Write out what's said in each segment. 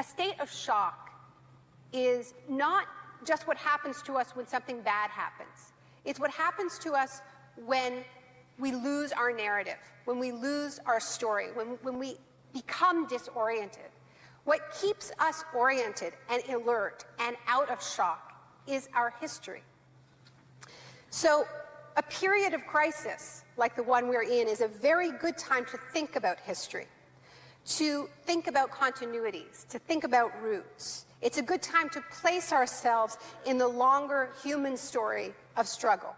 state of shock is not just what happens to us when something bad happens. It's what happens to us when we lose our narrative, when we lose our story, when we become disoriented. What keeps us oriented and alert and out of shock is our history. So a period of crisis like the one we're in is a very good time to think about history, to think about continuities, to think about roots. It's a good time to place ourselves in the longer human story of struggle.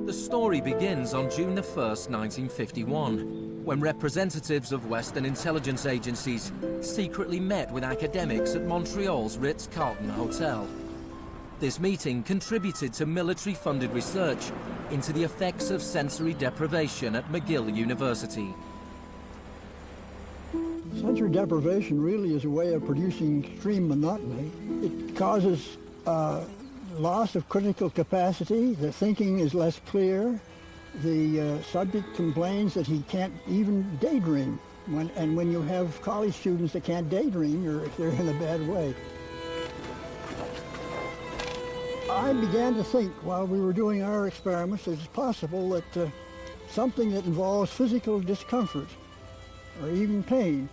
The story begins on June the 1st, 1951, when representatives of Western intelligence agencies secretly met with academics at Montreal's Ritz-Carlton Hotel. This meeting contributed to military-funded research into the effects of sensory deprivation at McGill University. Sensory deprivation really is a way of producing extreme monotony. It causes loss of critical capacity, the thinking is less clear, the subject complains that he can't even daydream. And when you have college students that can't daydream, they're in a bad way. I began to think while we were doing our experiments that it's possible that something that involves physical discomfort or even pain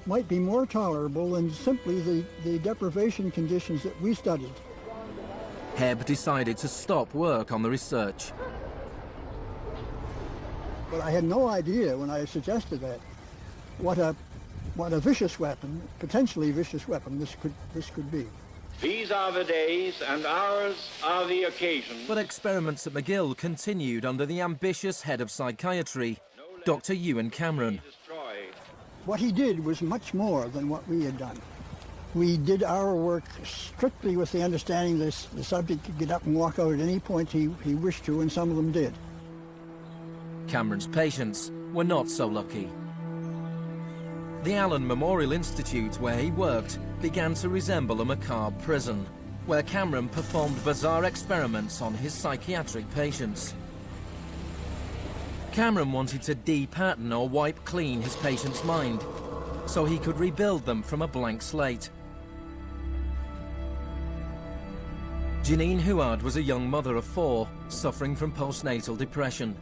might be more tolerable than simply the deprivation conditions that we studied. Hebb decided to stop work on the research. But I had no idea when I suggested that what a vicious weapon, potentially vicious weapon, this could be. These are the days and ours are the occasions. But experiments at McGill continued under the ambitious head of psychiatry, Dr. Ewan Cameron. What he did was much more than what we had done. We did our work strictly with the understanding that the subject could get up and walk out at any point he wished to, and some of them did. Cameron's patients were not so lucky. The Allen Memorial Institute, where he worked, began to resemble a macabre prison, where Cameron performed bizarre experiments on his psychiatric patients. Cameron wanted to de-pattern or wipe clean his patient's mind, so he could rebuild them from a blank slate. Janine Huard was a young mother of 4, suffering from postnatal depression.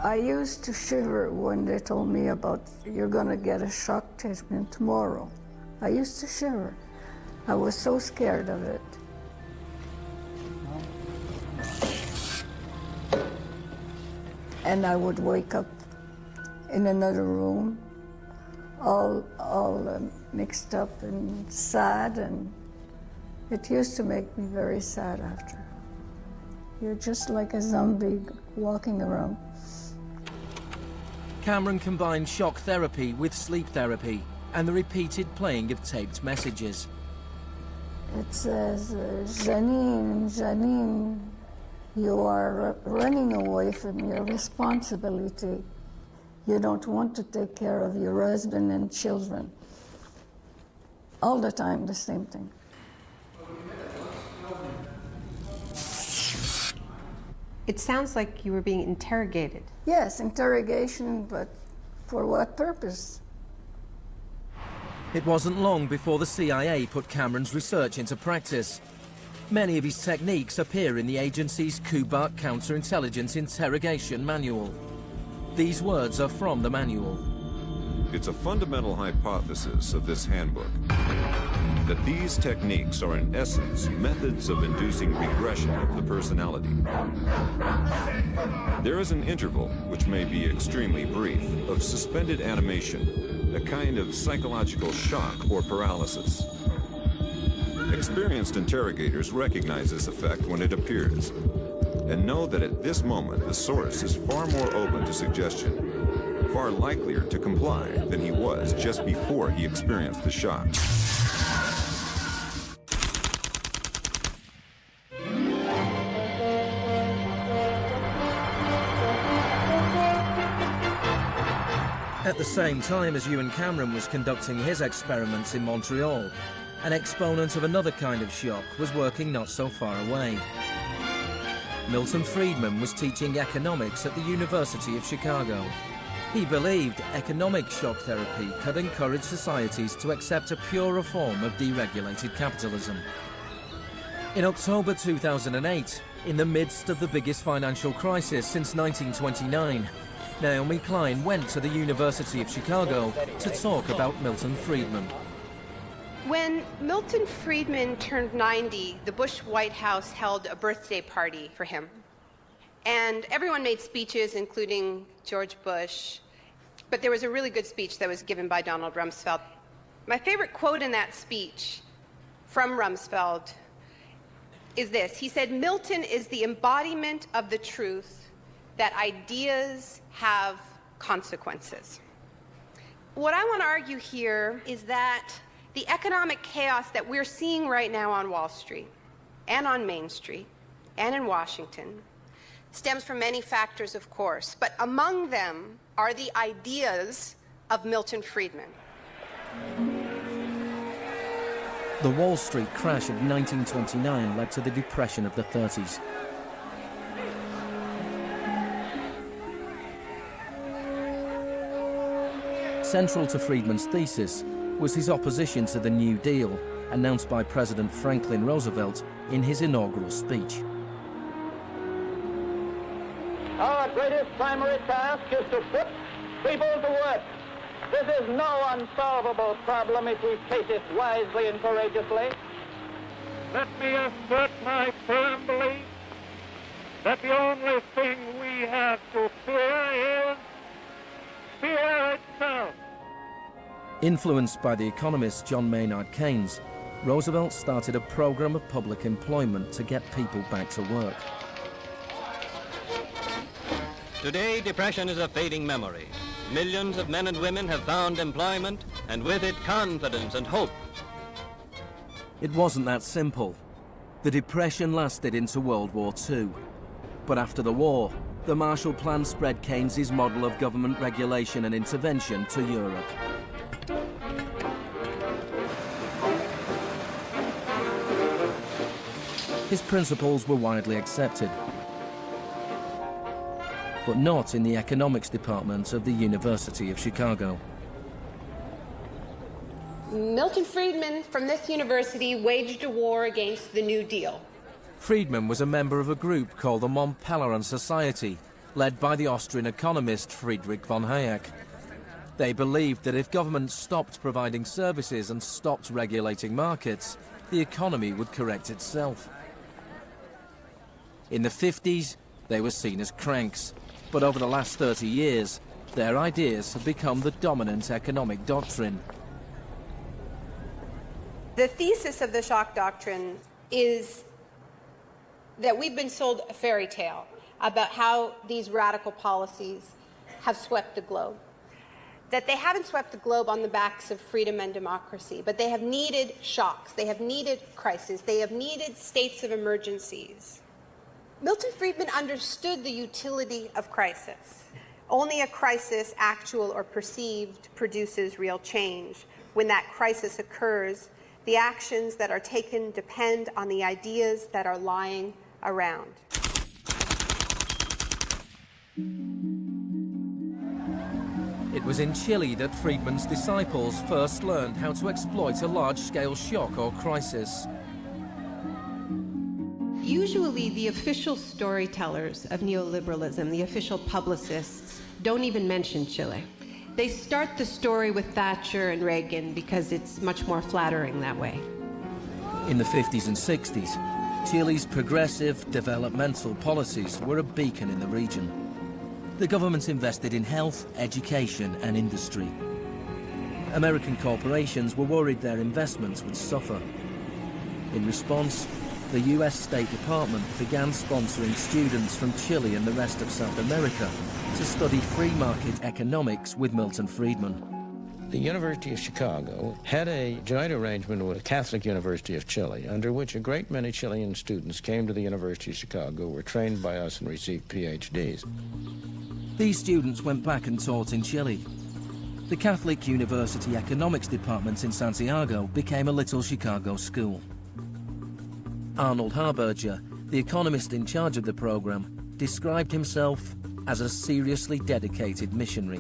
I used to shiver when they told me about, you're going to get a shock treatment tomorrow. I used to shiver. I was so scared of it. And I would wake up in another room, all mixed up and sad, and it used to make me very sad after. You're just like a zombie walking around. Cameron combined shock therapy with sleep therapy and the repeated playing of taped messages. It says, Janine, Janine, you are running away from your responsibility. You don't want to take care of your husband and children. All the time, the same thing. It sounds like you were being interrogated. Yes, interrogation, but for what purpose? It wasn't long before the CIA put Cameron's research into practice. Many of his techniques appear in the agency's Kubat Counterintelligence Interrogation Manual. These words are from the manual. It's a fundamental hypothesis of this handbook that these techniques are in essence methods of inducing regression of the personality. There is an interval, which may be extremely brief, of suspended animation, a kind of psychological shock or paralysis. Experienced interrogators recognize this effect when it appears, and know that at this moment the source is far more open to suggestion, far likelier to comply than he was just before he experienced the shock. At the same time as Ewan Cameron was conducting his experiments in Montreal, an exponent of another kind of shock was working not so far away. Milton Friedman was teaching economics at the University of Chicago. He believed economic shock therapy could encourage societies to accept a purer form of deregulated capitalism. In October 2008, in the midst of the biggest financial crisis since 1929, Naomi Klein went to the University of Chicago to talk about Milton Friedman. When Milton Friedman turned 90, the Bush White House held a birthday party for him. And everyone made speeches, including George Bush. But there was a really good speech that was given by Donald Rumsfeld. My favorite quote in that speech from Rumsfeld is this. He said, "Milton is the embodiment of the truth that ideas have consequences." What I want to argue here is that the economic chaos that we're seeing right now on Wall Street and on Main Street and in Washington stems from many factors, of course, but among them are the ideas of Milton Friedman. The Wall Street crash of 1929 led to the Depression of the 30s. Central to Friedman's thesis was his opposition to the New Deal, announced by President Franklin Roosevelt in his inaugural speech. Our greatest primary task is to put people to work. This is no unsolvable problem if we face it wisely and courageously. Let me assert my firm belief that the only thing we have to fear is fear itself. Influenced by the economist John Maynard Keynes, Roosevelt started a program of public employment to get people back to work. Today, depression is a fading memory. Millions of men and women have found employment, and with it, confidence and hope. It wasn't that simple. The Depression lasted into World War II. But after the war, the Marshall Plan spread Keynes's model of government regulation and intervention to Europe. His principles were widely accepted, but not in the economics department of the University of Chicago. Milton Friedman from this university waged a war against the New Deal. Friedman was a member of a group called the Mont Pelerin Society, led by the Austrian economist Friedrich von Hayek. They believed that if governments stopped providing services and stopped regulating markets, the economy would correct itself. In the 50s, they were seen as cranks, but over the last 30 years, their ideas have become the dominant economic doctrine. The thesis of the shock doctrine is that we've been sold a fairy tale about how these radical policies have swept the globe. That they haven't swept the globe on the backs of freedom and democracy, but they have needed shocks, they have needed crises, they have needed states of emergencies. Milton Friedman understood the utility of crisis. Only a crisis, actual or perceived, produces real change. When that crisis occurs, the actions that are taken depend on the ideas that are lying around. It was in Chile that Friedman's disciples first learned how to exploit a large-scale shock or crisis. Usually the official storytellers of neoliberalism, the official publicists, don't even mention Chile. They start the story with Thatcher and Reagan because it's much more flattering that way. In the 50s and 60s, Chile's progressive developmental policies were a beacon in the region. The government invested in health, education and industry. American corporations were worried their investments would suffer. In response, the US State Department began sponsoring students from Chile and the rest of South America to study free market economics with Milton Friedman. The University of Chicago had a joint arrangement with the Catholic University of Chile, under which a great many Chilean students came to the University of Chicago, were trained by us, and received PhDs. These students went back and taught in Chile. The Catholic University Economics Department in Santiago became a little Chicago school. Arnold Harberger, the economist in charge of the program, described himself as a seriously dedicated missionary.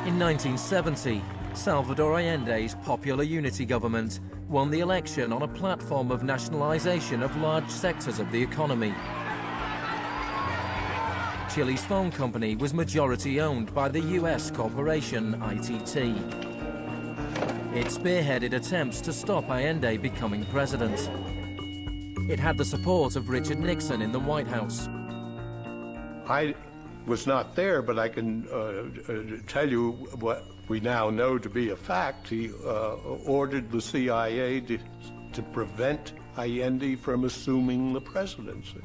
In 1970, Salvador Allende's Popular Unity government won the election on a platform of nationalization of large sectors of the economy. Chile's phone company was majority owned by the US corporation ITT. It spearheaded attempts to stop Allende becoming president. It had the support of Richard Nixon in the White House. I was not there, but I can tell you what we now know to be a fact. He ordered the CIA to prevent Allende from assuming the presidency.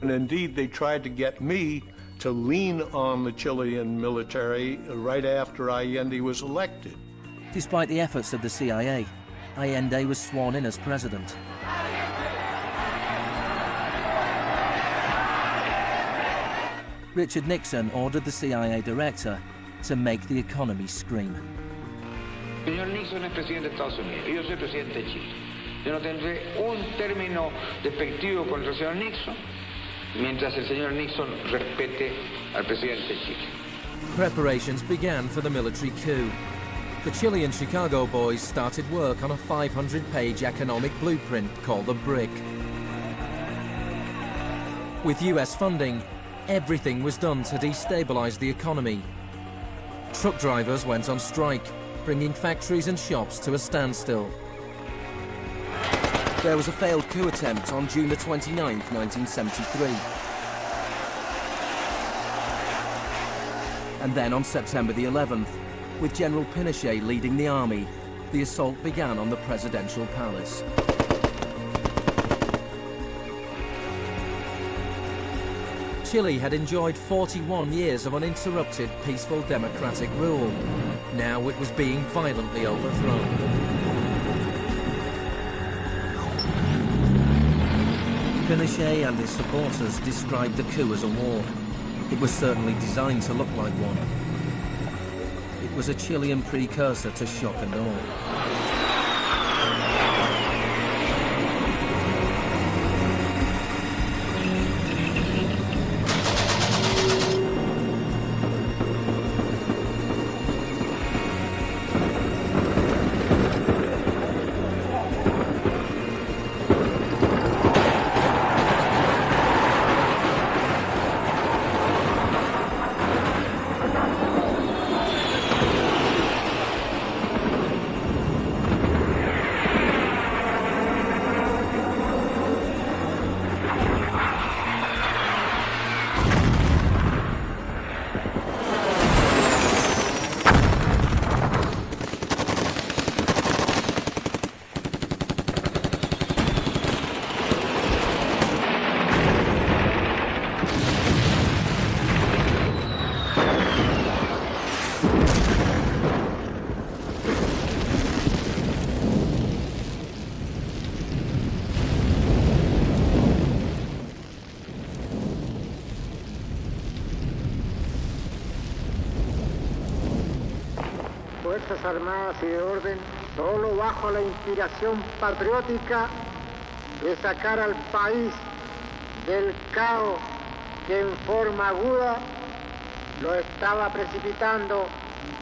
And indeed, they tried to get me to lean on the Chilean military right after Allende was elected. Despite the efforts of the CIA, Allende was sworn in as president. Richard Nixon ordered the CIA director to make the economy scream. Señor Nixon es presidente de Estados Unidos y yo soy presidente de Chile. Yo no tendré un término despectivo contra el señor Nixon mientras el señor Nixon respete al presidente de Chile. Preparations began for the military coup. The Chilean Chicago boys started work on a 500-page economic blueprint called the BRIC. With US funding, everything was done to destabilize the economy. Truck drivers went on strike, bringing factories and shops to a standstill. There was a failed coup attempt on June the 29th, 1973. And then on September the 11th, with General Pinochet leading the army, the assault began on the presidential palace. Chile had enjoyed 41 years of uninterrupted, peaceful democratic rule. Now it was being violently overthrown. Pinochet and his supporters described the coup as a war. It was certainly designed to look like one. It was a Chilean precursor to shock and awe. Fuerzas Armadas y de Orden, solo bajo la inspiración patriótica de sacar al país del caos que en forma aguda lo estaba precipitando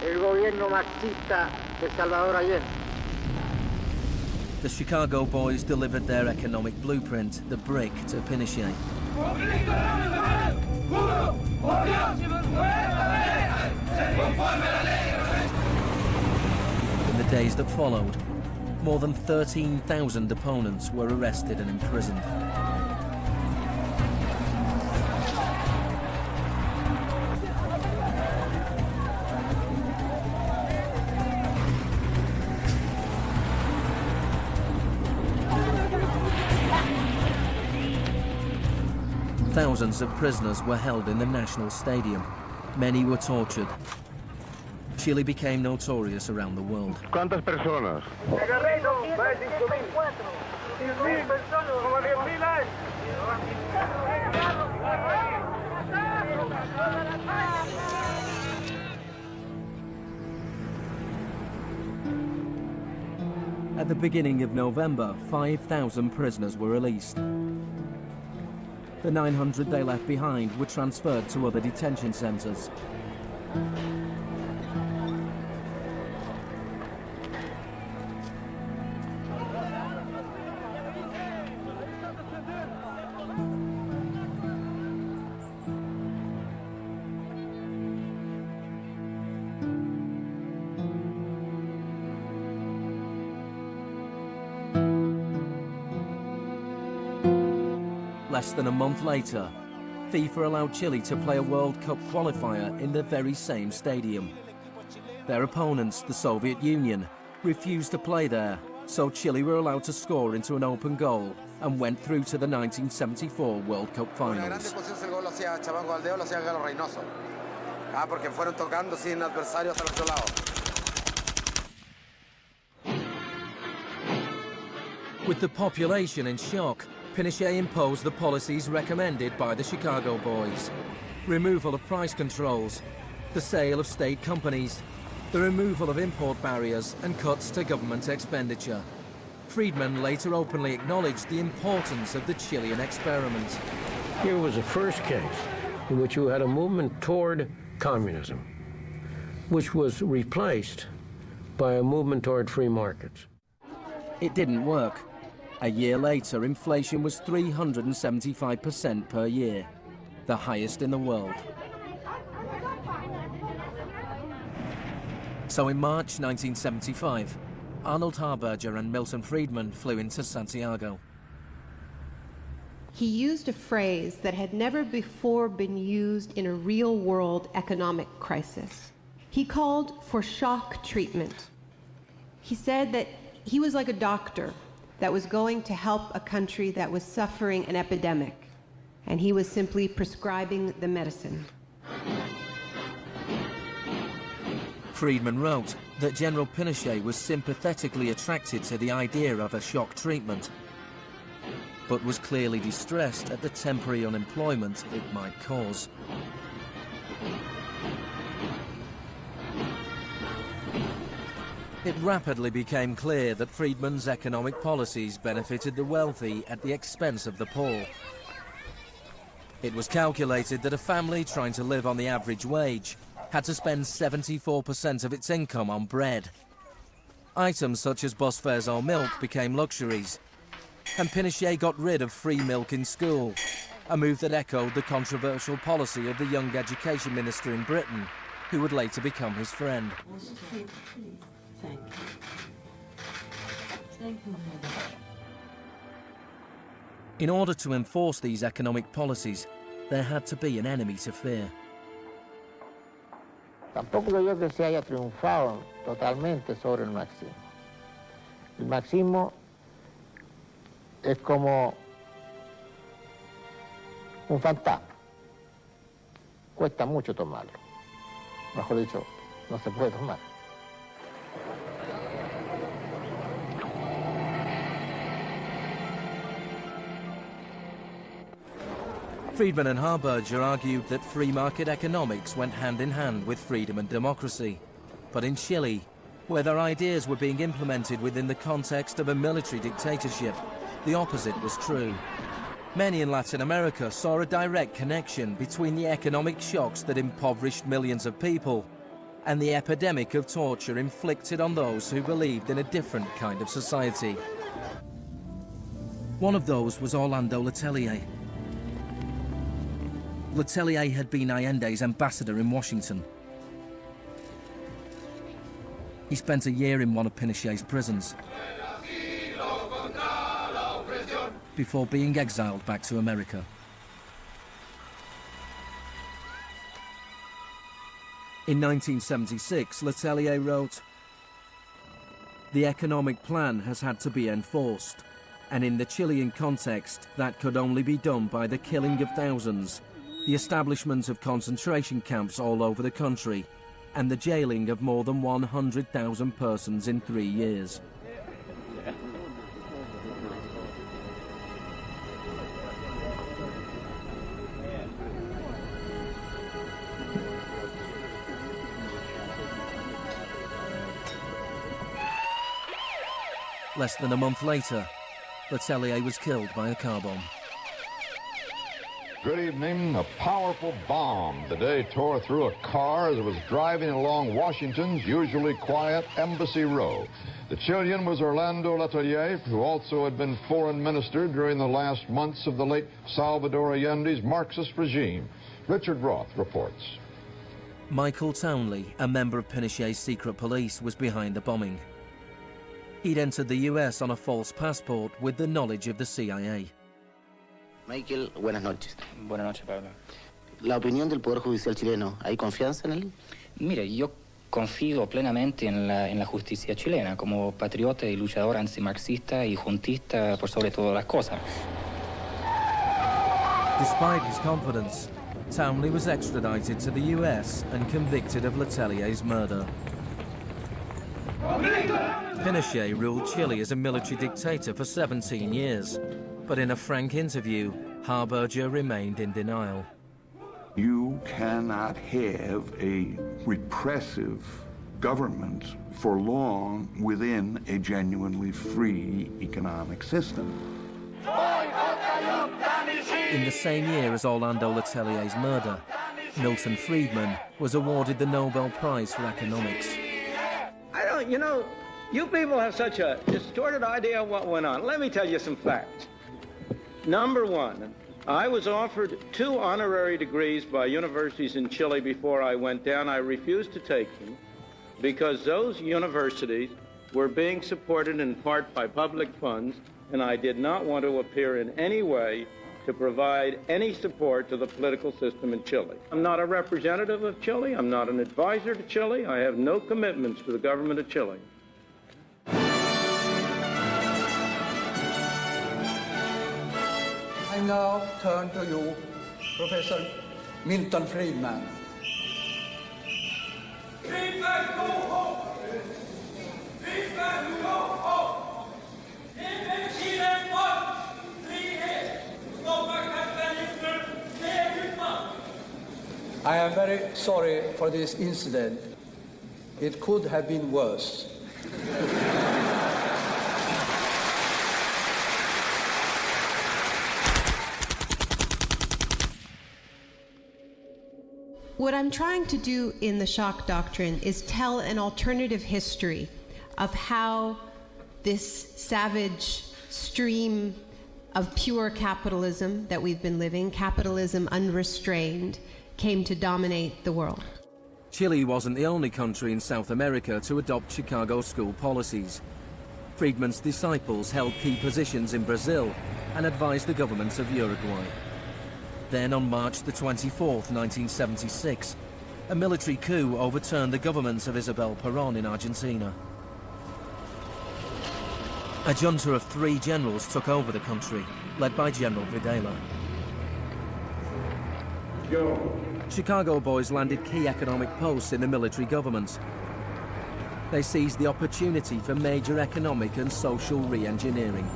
el gobierno marxista de Salvador Allende. The Chicago boys delivered their economic blueprint, the BRIC, to Pinochet. In the days that followed, more than 13,000 opponents were arrested and imprisoned. Thousands of prisoners were held in the National Stadium. Many were tortured. Chile became notorious around the world. ¿Cuántas personas? At the beginning of November, 5,000 prisoners were released. The 900 they left behind were transferred to other detention centres. Less than a month later, FIFA allowed Chile to play a World Cup qualifier in the very same stadium. Their opponents, the Soviet Union, refused to play there, so Chile were allowed to score into an open goal and went through to the 1974 World Cup finals. With the population in shock, Pinochet imposed the policies recommended by the Chicago Boys. Removal of price controls, the sale of state companies, the removal of import barriers and cuts to government expenditure. Friedman later openly acknowledged the importance of the Chilean experiment. Here was the first case in which you had a movement toward communism, which was replaced by a movement toward free markets. It didn't work. A year later, inflation was 375% per year, the highest in the world. So in March 1975, Arnold Harberger and Milton Friedman flew into Santiago. He used a phrase that had never before been used in a real-world economic crisis. He called for shock treatment. He said that he was like a doctor that was going to help a country that was suffering an epidemic, and he was simply prescribing the medicine. Friedman wrote that General Pinochet was sympathetically attracted to the idea of a shock treatment, but was clearly distressed at the temporary unemployment it might cause. It rapidly became clear that Friedman's economic policies benefited the wealthy at the expense of the poor. It was calculated that a family trying to live on the average wage had to spend 74% of its income on bread. Items such as bus fares or milk became luxuries, and Pinochet got rid of free milk in school, a move that echoed the controversial policy of the young education minister in Britain, who would later become his friend. Thank you. Thank you. In order to enforce these economic policies, there had to be an enemy to fear. Tampoco creo yo que se haya triunfado totalmente sobre el marxismo. El marxismo es como un fantasma. Cuesta mucho tomarlo. Mejor dicho, no se puede tomar. Friedman and Harberger argued that free market economics went hand in hand with freedom and democracy. But in Chile, where their ideas were being implemented within the context of a military dictatorship, the opposite was true. Many in Latin America saw a direct connection between the economic shocks that impoverished millions of people and the epidemic of torture inflicted on those who believed in a different kind of society. One of those was Orlando Letelier. Letelier had been Allende's ambassador in Washington. He spent a year in one of Pinochet's prisons before being exiled back to America. In 1976, Letelier wrote, "The economic plan has had to be enforced, and in the Chilean context, that could only be done by the killing of thousands, the establishment of concentration camps all over the country, and the jailing of more than 100,000 persons in 3 years." Less than a month later, Letelier was killed by a car bomb. Good evening. A powerful bomb today tore through a car as it was driving along Washington's usually quiet Embassy Row. The Chilean was Orlando Letelier, who also had been foreign minister during the last months of the late Salvador Allende's Marxist regime. Richard Roth reports. Michael Townley, a member of Pinochet's secret police, was behind the bombing. He'd entered the US on a false passport with the knowledge of the CIA. Michael, buenas noches. Buenas noches, Pablo. La opinión del Poder Judicial chileno, ¿hay confianza en él? Mire, yo confío plenamente en la justicia chilena, como patriota y luchador antimarxista y juntista por sobre todas las cosas. Despite his confidence, Townley was extradited to the US and convicted of Letelier's murder. Pinochet ruled Chile as a military dictator for 17 years, but in a frank interview, Harberger remained in denial. You cannot have a repressive government for long within a genuinely free economic system. In the same year as Orlando Letelier's murder, Milton Friedman was awarded the Nobel Prize for Economics. You know, you people have such a distorted idea of what went on. Let me tell you some facts. Number one, I was offered 2 honorary degrees by universities in Chile before I went down. I refused to take them because those universities were being supported in part by public funds, and I did not want to appear in any way to provide any support to the political system in Chile. I'm not a representative of Chile. I'm not an advisor to Chile. I have no commitments to the government of Chile. I now turn to you, Professor Milton Friedman. Friedman, go home! Friedman, go home! I am very sorry for this incident. It could have been worse. What I'm trying to do in the shock doctrine is tell an alternative history of how this savage stream of pure capitalism that we've been living, capitalism unrestrained, came to dominate the world. Chile wasn't the only country in South America to adopt Chicago school policies. Friedman's disciples held key positions in Brazil and advised the governments of Uruguay. Then on March the 24th, 1976, a military coup overturned the government of Isabel Perón in Argentina. A junta of 3 generals took over the country, led by General Videla. Chicago boys landed key economic posts in the military government. They seized the opportunity for major economic and social re-engineering.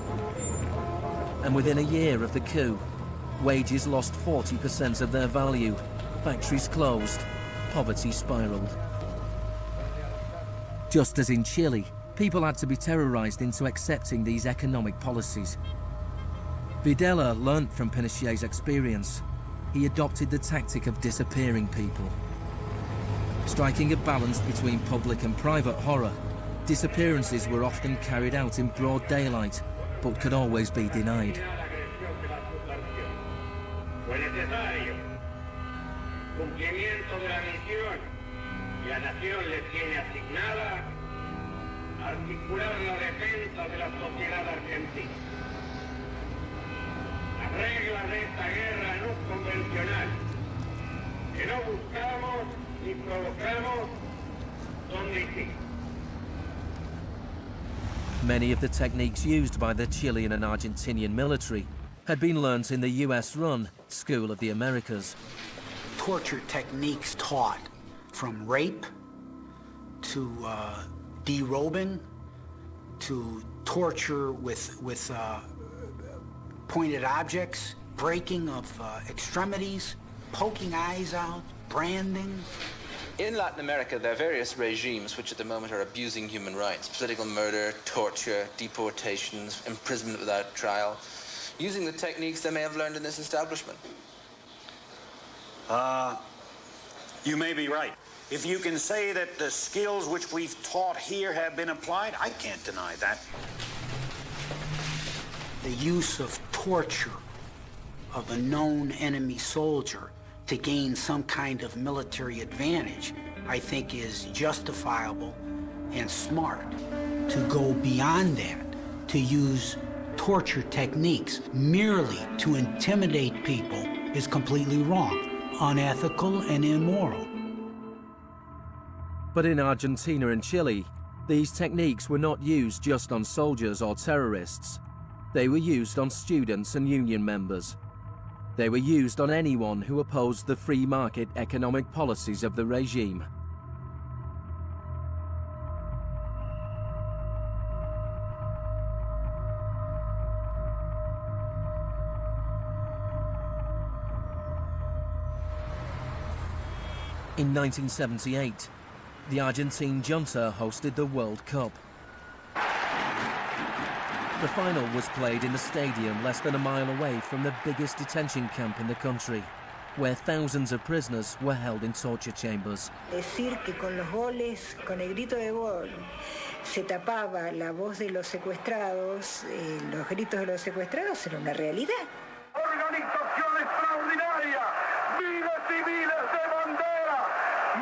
And within a year of the coup, wages lost 40% of their value, factories closed, poverty spiraled. Just as in Chile, people had to be terrorized into accepting these economic policies. Videla learnt from Pinochet's experience. He adopted the tactic of disappearing people. Striking a balance between public and private horror, disappearances were often carried out in broad daylight, but could always be denied. Many of the techniques used by the Chilean and Argentinian military had been learnt in the US-run School of the Americas. Torture techniques taught, from rape to derobing to torture with pointed objects, breaking of extremities, poking eyes out, branding, In Latin America, there are various regimes which at the moment are abusing human rights. Political murder, torture, deportations, imprisonment without trial, using the techniques they may have learned in this establishment. You may be right. If you can say that the skills which we've taught here have been applied, I can't deny that. The use of torture of a known enemy soldier to gain some kind of military advantage, I think is justifiable and smart. To go beyond that, to use torture techniques merely to intimidate people is completely wrong, unethical and immoral. But in Argentina and Chile, these techniques were not used just on soldiers or terrorists. They were used on students and union members. They were used on anyone who opposed the free market economic policies of the regime. In 1978, the Argentine junta hosted the World Cup. The final was played in a stadium less than a mile away from the biggest detention camp in the country, where thousands of prisoners were held in torture chambers. Decir que con los goles, con el grito de gol, se tapaba la voz de los secuestrados, los gritos de los secuestrados era una realidad. Organización extraordinaria, miles y miles de banderas,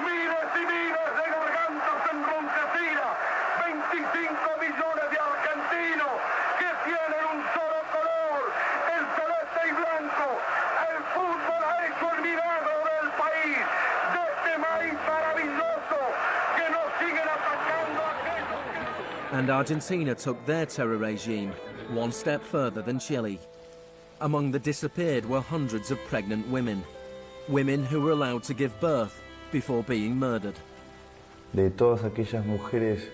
miles y miles de gargantas enronquecidas, 25 millones de argentinos que tienen un solo color, el celeste y blanco. El fútbol ha hecho el milagro del país, de este país maravilloso que nos siguen atacando aquellos que... And Argentina took their terror regime one step further than Chile. Among the disappeared were hundreds of pregnant women. Women who were allowed to give birth before being murdered. De todas aquellas mujeres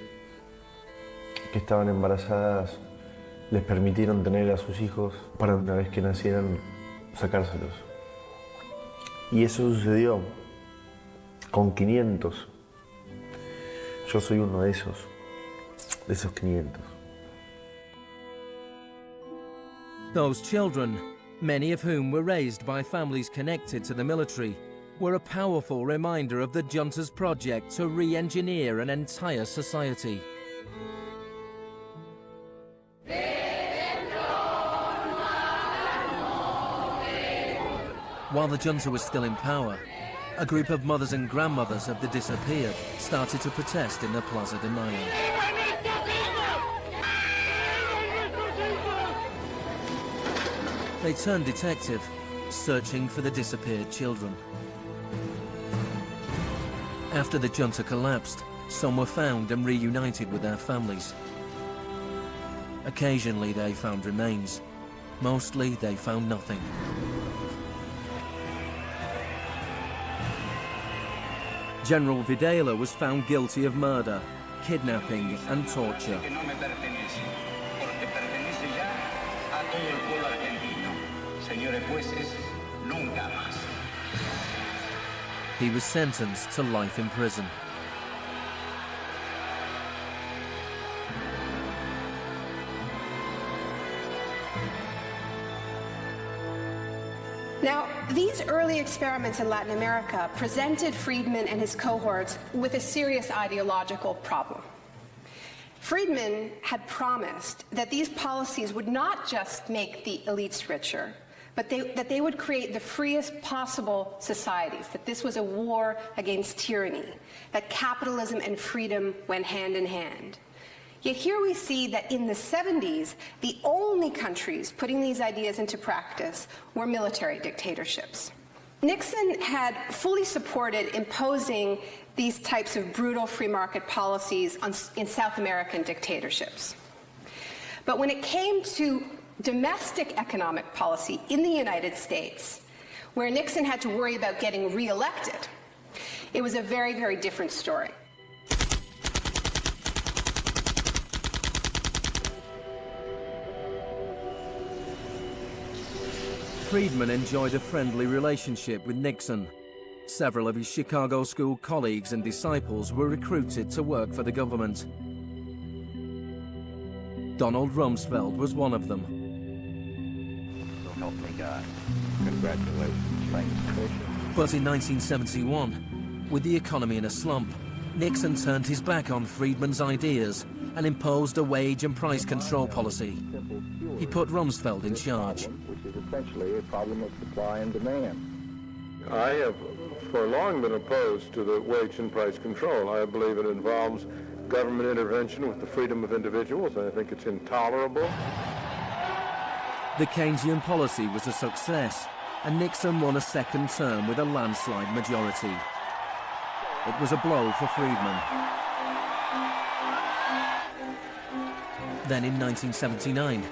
que estaban embarazadas, les permitieron tener a sus hijos para una vez que nacieran, sacárselos. Y eso sucedió con 500. Yo soy uno de esos 500. Those children, many of whom were raised by families connected to the military, were a powerful reminder of the junta's project to re-engineer an entire society. While the junta was still in power, a group of mothers and grandmothers of the disappeared started to protest in the Plaza de Mayo. They turned detective, searching for the disappeared children. After the junta collapsed, some were found and reunited with their families. Occasionally they found remains. Mostly they found nothing. General Videla was found guilty of murder, kidnapping and torture. He was sentenced to life in prison. Now, these early experiments in Latin America presented Friedman and his cohorts with a serious ideological problem. Friedman had promised that these policies would not just make the elites richer, but that they would create the freest possible societies, that this was a war against tyranny, that capitalism and freedom went hand in hand. Yet here we see that in the 70s, the only countries putting these ideas into practice were military dictatorships. Nixon had fully supported imposing these types of brutal free market policies in South American dictatorships. But when it came to domestic economic policy in the United States, where Nixon had to worry about getting reelected, it was a very, very different story. Friedman enjoyed a friendly relationship with Nixon. Several of his Chicago school colleagues and disciples were recruited to work for the government. Donald Rumsfeld was one of them. So help me God. Congratulations. Thank you. But in 1971, with the economy in a slump, Nixon turned his back on Friedman's ideas and imposed a wage and price control policy. He put Rumsfeld in charge. Which is essentially a problem of supply and demand. I have for long been opposed to the wage and price control. I believe it involves government intervention with the freedom of individuals. I think it's intolerable. The Keynesian policy was a success, and Nixon won a second term with a landslide majority. It was a blow for Friedman. Then in 1979,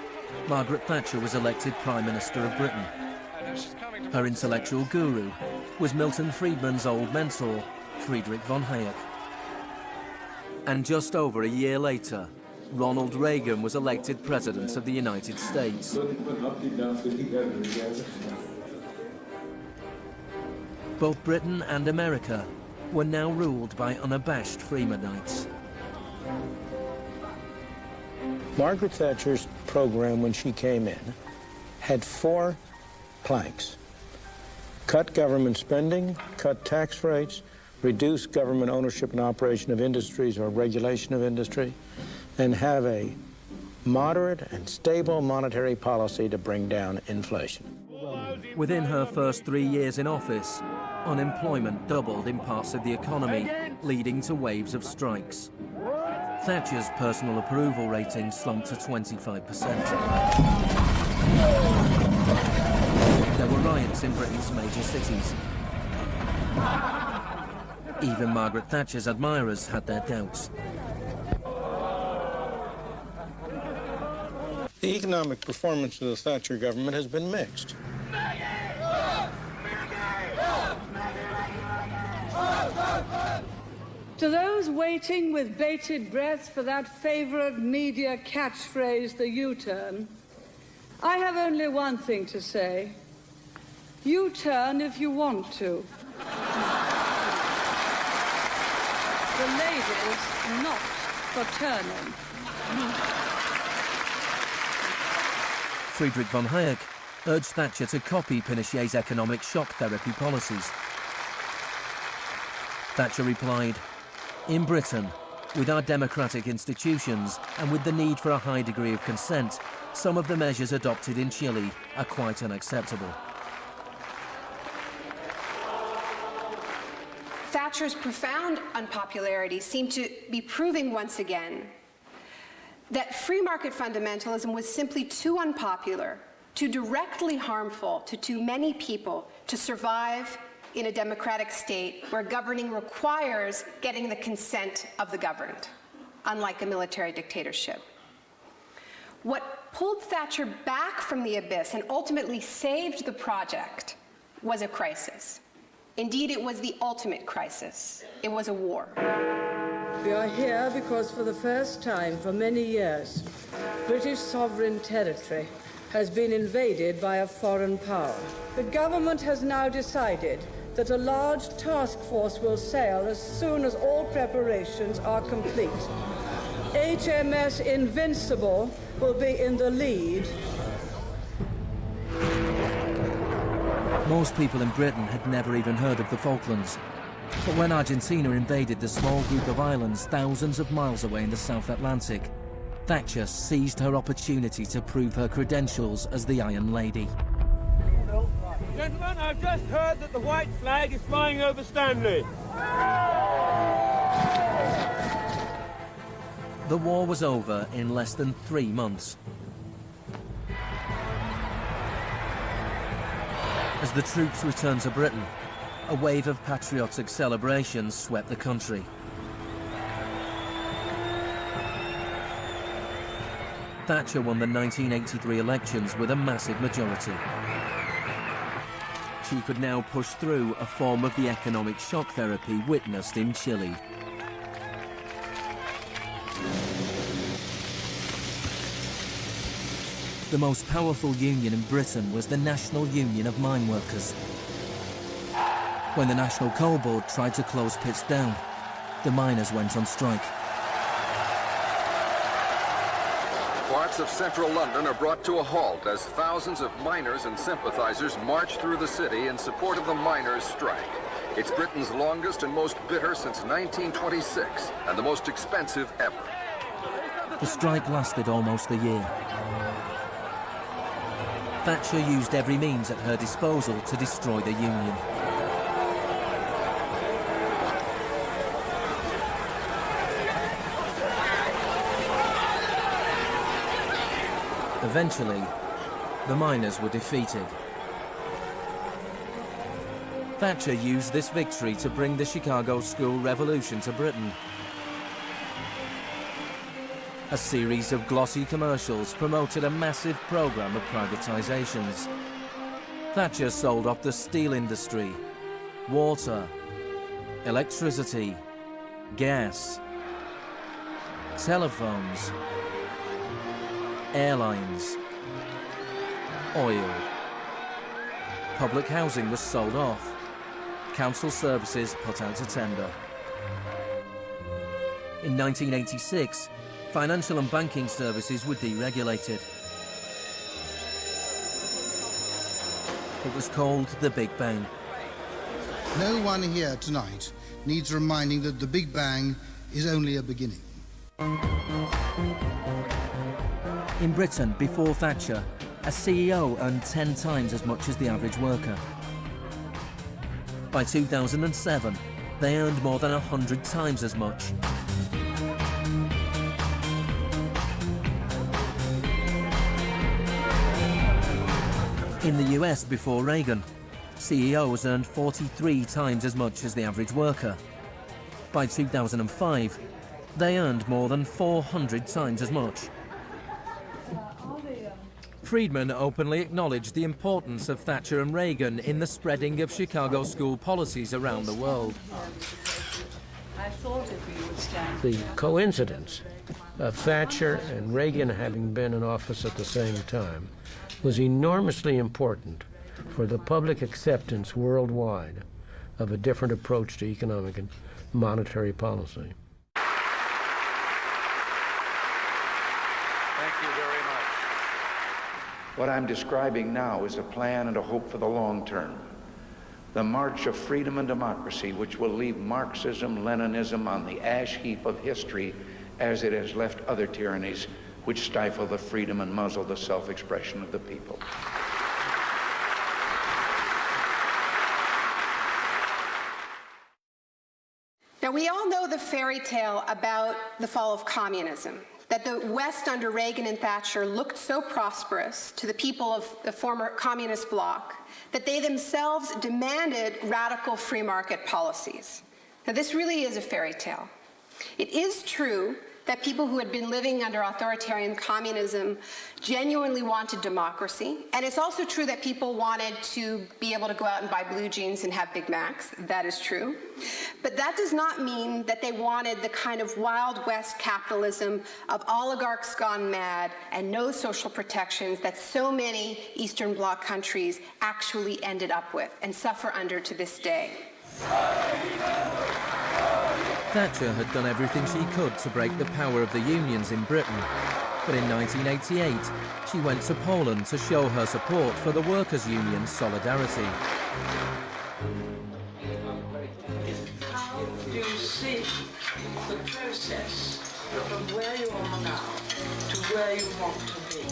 Margaret Thatcher was elected Prime Minister of Britain. Her intellectual guru was Milton Friedman's old mentor, Friedrich von Hayek. And just over a year later, Ronald Reagan was elected President of the United States. Both Britain and America were now ruled by unabashed Freemanites. Margaret Thatcher's program when she came in had 4 planks. Cut government spending, cut tax rates, reduce government ownership and operation of industries or regulation of industry, and have a moderate and stable monetary policy to bring down inflation. Within her first 3 years in office, unemployment doubled in parts of the economy, leading to waves of strikes. Thatcher's personal approval rating slumped to 25%. There were riots in Britain's major cities. Even Margaret Thatcher's admirers had their doubts. The economic performance of the Thatcher government has been mixed. To those waiting with bated breath for that favorite media catchphrase, the U-turn, I have only one thing to say. U-turn if you want to. The ladies not for turning. Friedrich von Hayek urged Thatcher to copy Pinochet's economic shock therapy policies. Thatcher replied, "In Britain, with our democratic institutions and with the need for a high degree of consent, some of the measures adopted in Chile are quite unacceptable." Thatcher's profound unpopularity seemed to be proving once again that free market fundamentalism was simply too unpopular, too directly harmful to too many people to survive in a democratic state where governing requires getting the consent of the governed, unlike a military dictatorship. What pulled Thatcher back from the abyss and ultimately saved the project was a crisis. Indeed, it was the ultimate crisis. It was a war. We are here because for the first time for many years, British sovereign territory has been invaded by a foreign power. The government has now decided that a large task force will sail as soon as all preparations are complete. HMS Invincible will be in the lead. Most people in Britain had never even heard of the Falklands. But when Argentina invaded the small group of islands thousands of miles away in the South Atlantic, Thatcher seized her opportunity to prove her credentials as the Iron Lady. Gentlemen, I've just heard that the white flag is flying over Stanley. The war was over in less than 3 months. As the troops returned to Britain, a wave of patriotic celebrations swept the country. Thatcher won the 1983 elections with a massive majority. She could now push through a form of the economic shock therapy witnessed in Chile. The most powerful union in Britain was the National Union of Mine Workers. When the National Coal Board tried to close pits down, the miners went on strike. Parts of central London are brought to a halt as thousands of miners and sympathizers march through the city in support of the miners' strike. It's Britain's longest and most bitter since 1926, and the most expensive ever. The strike lasted almost a year. Thatcher used every means at her disposal to destroy the union. Eventually, the miners were defeated. Thatcher used this victory to bring the Chicago School Revolution to Britain. A series of glossy commercials promoted a massive program of privatizations. Thatcher sold off the steel industry, water, electricity, gas, telephones, airlines, oil. Public housing was sold off. Council services put out to tender. In 1986, financial and banking services were deregulated. It was called the Big Bang. No one here tonight needs reminding that the Big Bang is only a beginning. In Britain, before Thatcher, a CEO earned 10 times as much as the average worker. By 2007, they earned more than 100 times as much. In the US before Reagan, CEOs earned 43 times as much as the average worker. By 2005, they earned more than 400 times as much. Friedman openly acknowledged the importance of Thatcher and Reagan in the spreading of Chicago school policies around the world. I thought if we would stand. The coincidence of Thatcher and Reagan having been in office at the same time was enormously important for the public acceptance worldwide of a different approach to economic and monetary policy. What I'm describing now is a plan and a hope for the long term. The march of freedom and democracy, which will leave Marxism, Leninism on the ash heap of history as it has left other tyrannies which stifle the freedom and muzzle the self-expression of the people. Now, we all know the fairy tale about the fall of communism, that the West under Reagan and Thatcher looked so prosperous to the people of the former communist bloc that they themselves demanded radical free market policies. Now, this really is a fairy tale. It is true that people who had been living under authoritarian communism genuinely wanted democracy. And it's also true that people wanted to be able to go out and buy blue jeans and have Big Macs. That is true. But that does not mean that they wanted the kind of Wild West capitalism of oligarchs gone mad and no social protections that so many Eastern Bloc countries actually ended up with and suffer under to this day. Thatcher had done everything she could to break the power of the unions in Britain. But in 1988, she went to Poland to show her support for the workers' union Solidarity. How do you see the process from where you are now to where you want to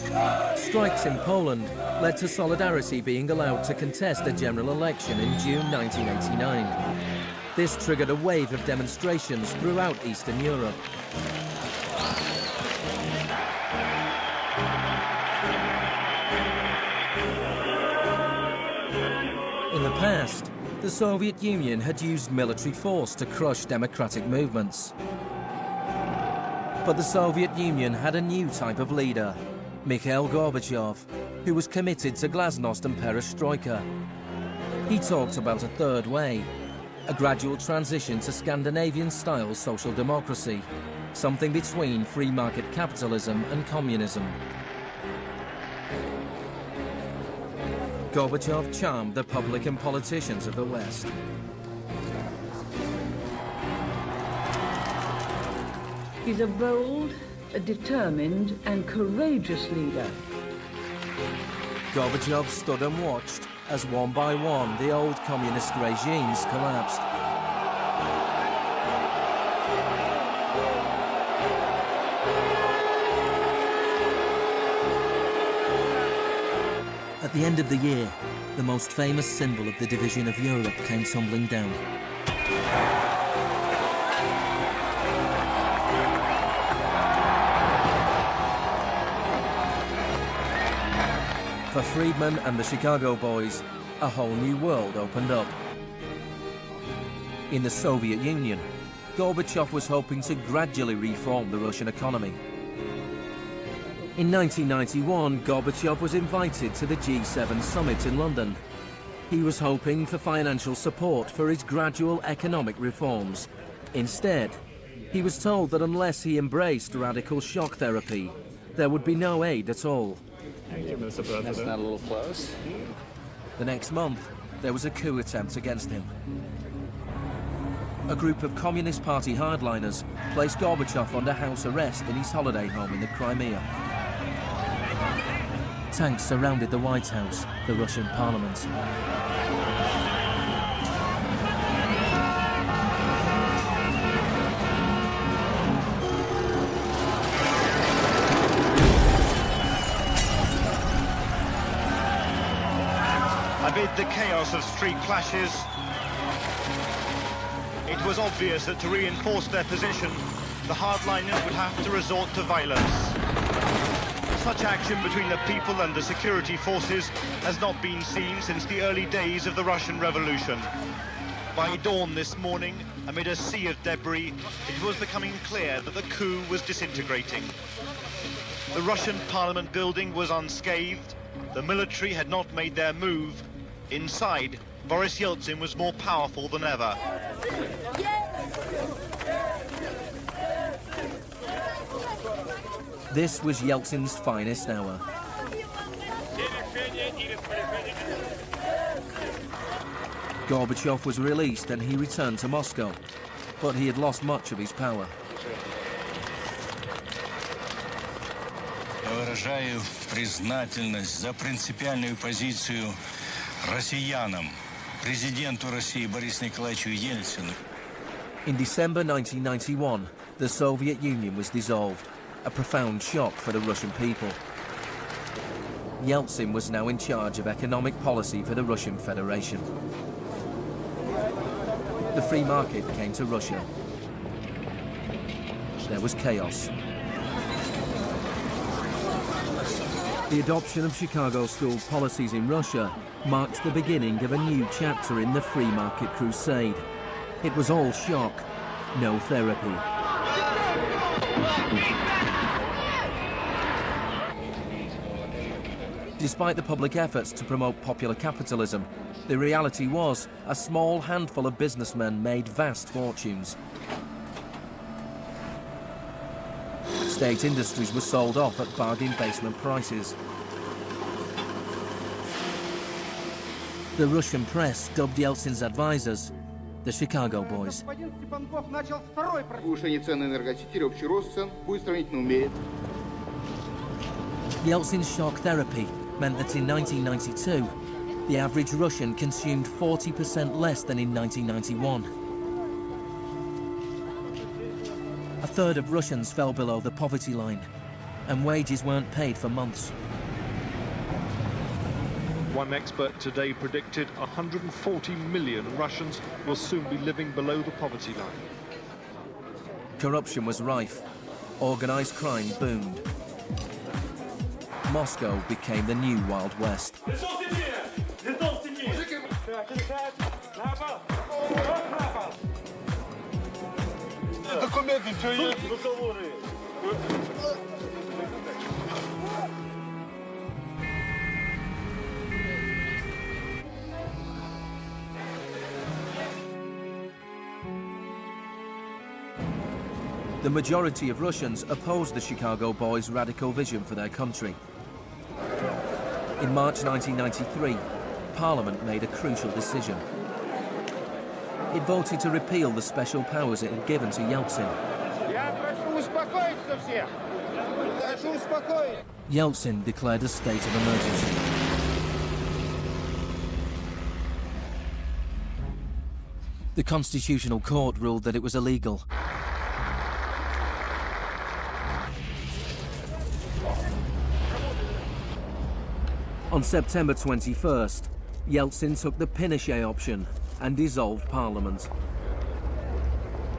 be? Strikes in Poland led to Solidarity being allowed to contest a general election in June 1989. This triggered a wave of demonstrations throughout Eastern Europe. In the past, the Soviet Union had used military force to crush democratic movements. But the Soviet Union had a new type of leader, Mikhail Gorbachev, who was committed to glasnost and perestroika. He talked about a third way, a gradual transition to Scandinavian-style social democracy, something between free market capitalism and communism. Gorbachev charmed the public and politicians of the West. He's a bold, a determined, and courageous leader. Gorbachev stood and watched as one by one the old communist regimes collapsed. At the end of the year, the most famous symbol of the division of Europe came tumbling down. For Friedman and the Chicago boys, a whole new world opened up. In the Soviet Union, Gorbachev was hoping to gradually reform the Russian economy. In 1991, Gorbachev was invited to the G7 summit in London. He was hoping for financial support for his gradual economic reforms. Instead, he was told that unless he embraced radical shock therapy, there would be no aid at all. That's not a little close. The next month, there was a coup attempt against him. A group of Communist Party hardliners placed Gorbachev under house arrest in his holiday home in the Crimea. Tanks surrounded the White House, the Russian parliament. Amid the chaos of street clashes, it was obvious that to reinforce their position, the hardliners would have to resort to violence. Such action between the people and the security forces has not been seen since the early days of the Russian Revolution. By dawn this morning, amid a sea of debris, it was becoming clear that the coup was disintegrating. The Russian parliament building was unscathed. The military had not made their move. Inside, Boris Yeltsin was more powerful than ever. This was Yeltsin's finest hour. Gorbachev was released and he returned to Moscow, but he had lost much of his power. Я выражаю признательность за принципиальную позицию россиянам, президенту России Борису Николаевичу Ельцину. In December 1991, the Soviet Union was dissolved, a profound shock for the Russian people. Yeltsin was now in charge of economic policy for the Russian Federation. The free market came to Russia. There was chaos. The adoption of Chicago school policies in Russia marked the beginning of a new chapter in the free market crusade. It was all shock, no therapy. Despite the public efforts to promote popular capitalism, the reality was a small handful of businessmen made vast fortunes. State industries were sold off at bargain basement prices. The Russian press dubbed Yeltsin's advisors the Chicago boys. Yeltsin's shock therapy meant that in 1992, the average Russian consumed 40% less than in 1991. A third of Russians fell below the poverty line, and wages weren't paid for months. One expert today predicted 140 million Russians will soon be living below the poverty line. Corruption was rife. Organized crime boomed. Moscow became the new Wild West. The majority of Russians opposed the Chicago boys' radical vision for their country. In March 1993, Parliament made a crucial decision. It voted to repeal the special powers it had given to Yeltsin. Yeltsin declared a state of emergency. The Constitutional Court ruled that it was illegal. On September 21st, Yeltsin took the Pinochet option and dissolved Parliament.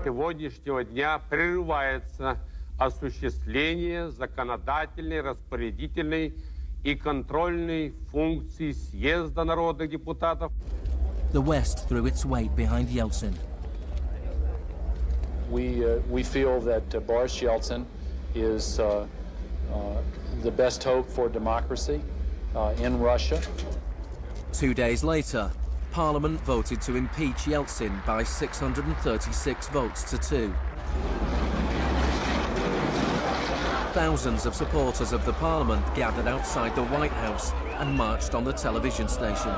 Сегодняшнего дня прерывается осуществление законодательной, распорядительной и контрольной функций съезда народных депутатов. The West threw its weight behind Yeltsin. We feel that Boris Yeltsin is the best hope for democracy in Russia. 2 days later, Parliament voted to impeach Yeltsin by 636 votes to 2. Thousands of supporters of the Parliament gathered outside the White House and marched on the television station.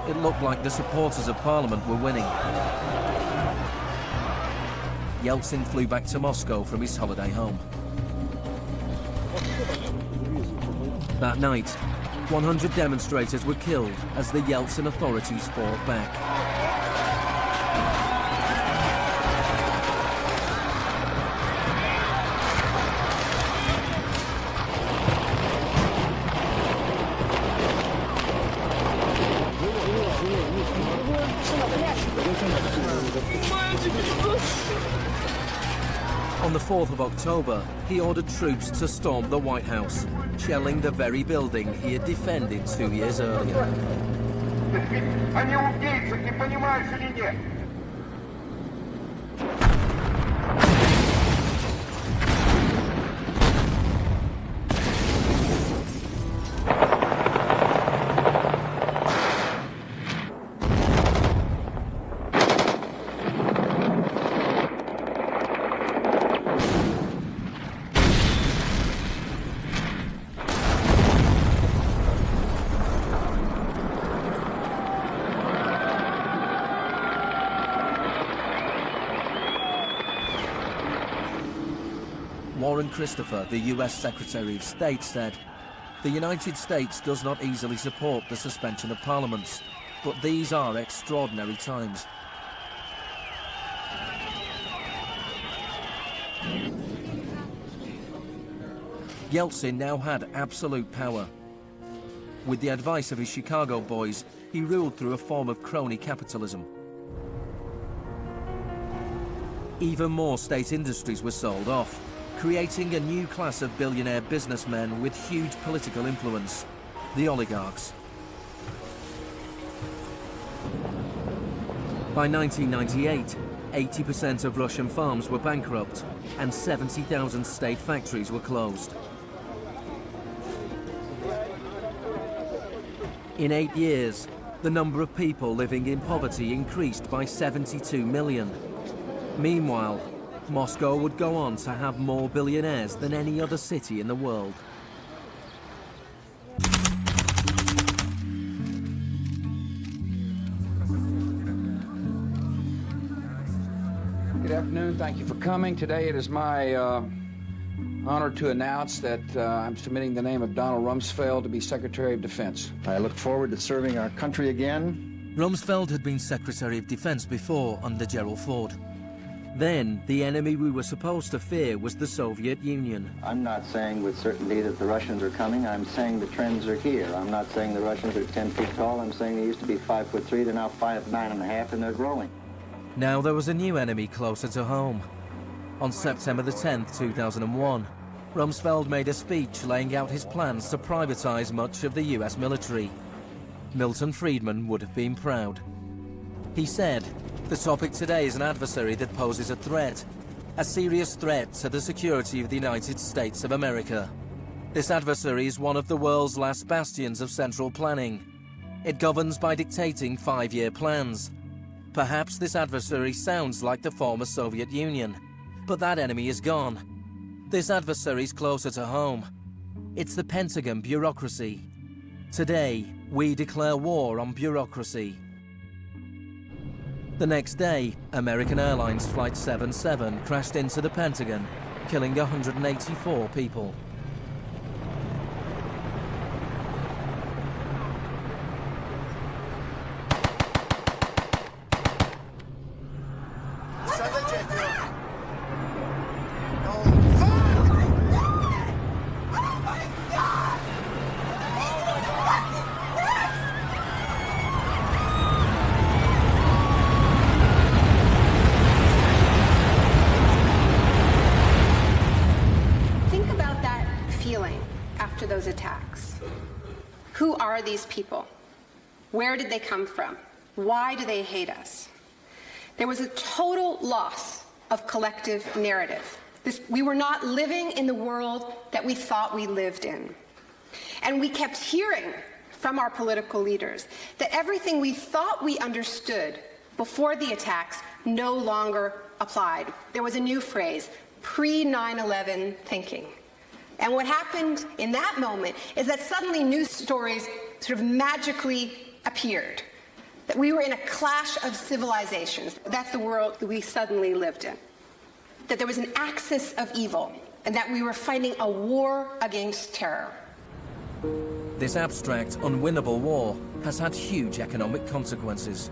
It looked like the supporters of Parliament were winning. Yeltsin flew back to Moscow from his holiday home. That night, 100 demonstrators were killed as the Yeltsin authorities fought back. On the 4th of October, he ordered troops to storm the White House, shelling the very building he had defended 2 years earlier. Они убийцы, ты понимаешь или нет? Warren Christopher, the US Secretary of State, said, "The United States does not easily support the suspension of parliaments, but these are extraordinary times." Yeltsin now had absolute power. With the advice of his Chicago boys, he ruled through a form of crony capitalism. Even more state industries were sold off, creating a new class of billionaire businessmen with huge political influence, the oligarchs. By 1998, 80% of Russian farms were bankrupt and 70,000 state factories were closed. In 8 years, the number of people living in poverty increased by 72 million. Meanwhile, Moscow would go on to have more billionaires than any other city in the world. Good afternoon. Thank you for coming. Today it is my honor to announce that I'm submitting the name of Donald Rumsfeld to be Secretary of Defense. I look forward to serving our country again. Rumsfeld had been Secretary of Defense before under Gerald Ford. Then, the enemy we were supposed to fear was the Soviet Union. I'm not saying with certainty that the Russians are coming. I'm saying the trends are here. I'm not saying the Russians are 10 feet tall. I'm saying they used to be 5'3", they're now 5'9.5", and they're growing. Now there was a new enemy closer to home. On September the 10th, 2001, Rumsfeld made a speech laying out his plans to privatize much of the US military. Milton Friedman would have been proud. He said, "The topic today is an adversary that poses a serious threat to the security of the United States of America. This adversary is one of the world's last bastions of central planning. It governs by dictating 5-year plans. Perhaps this adversary sounds like the former Soviet Union, But that enemy is gone. This adversary's closer to home. It's the Pentagon bureaucracy. Today, we declare war on bureaucracy. The next day, American Airlines Flight 77 crashed into the Pentagon, killing 184 people. Those attacks. Who are these people? Where did they come from? Why do they hate us? There was a total loss of collective narrative. We were not living in the world that we thought we lived in. And we kept hearing from our political leaders that everything we thought we understood before the attacks no longer applied. There was a new phrase, pre-9/11 thinking. And what happened in that moment is that suddenly news stories sort of magically appeared. That we were in a clash of civilizations. That's the world that we suddenly lived in. That there was an axis of evil, and that we were fighting a war against terror. This abstract, unwinnable war has had huge economic consequences.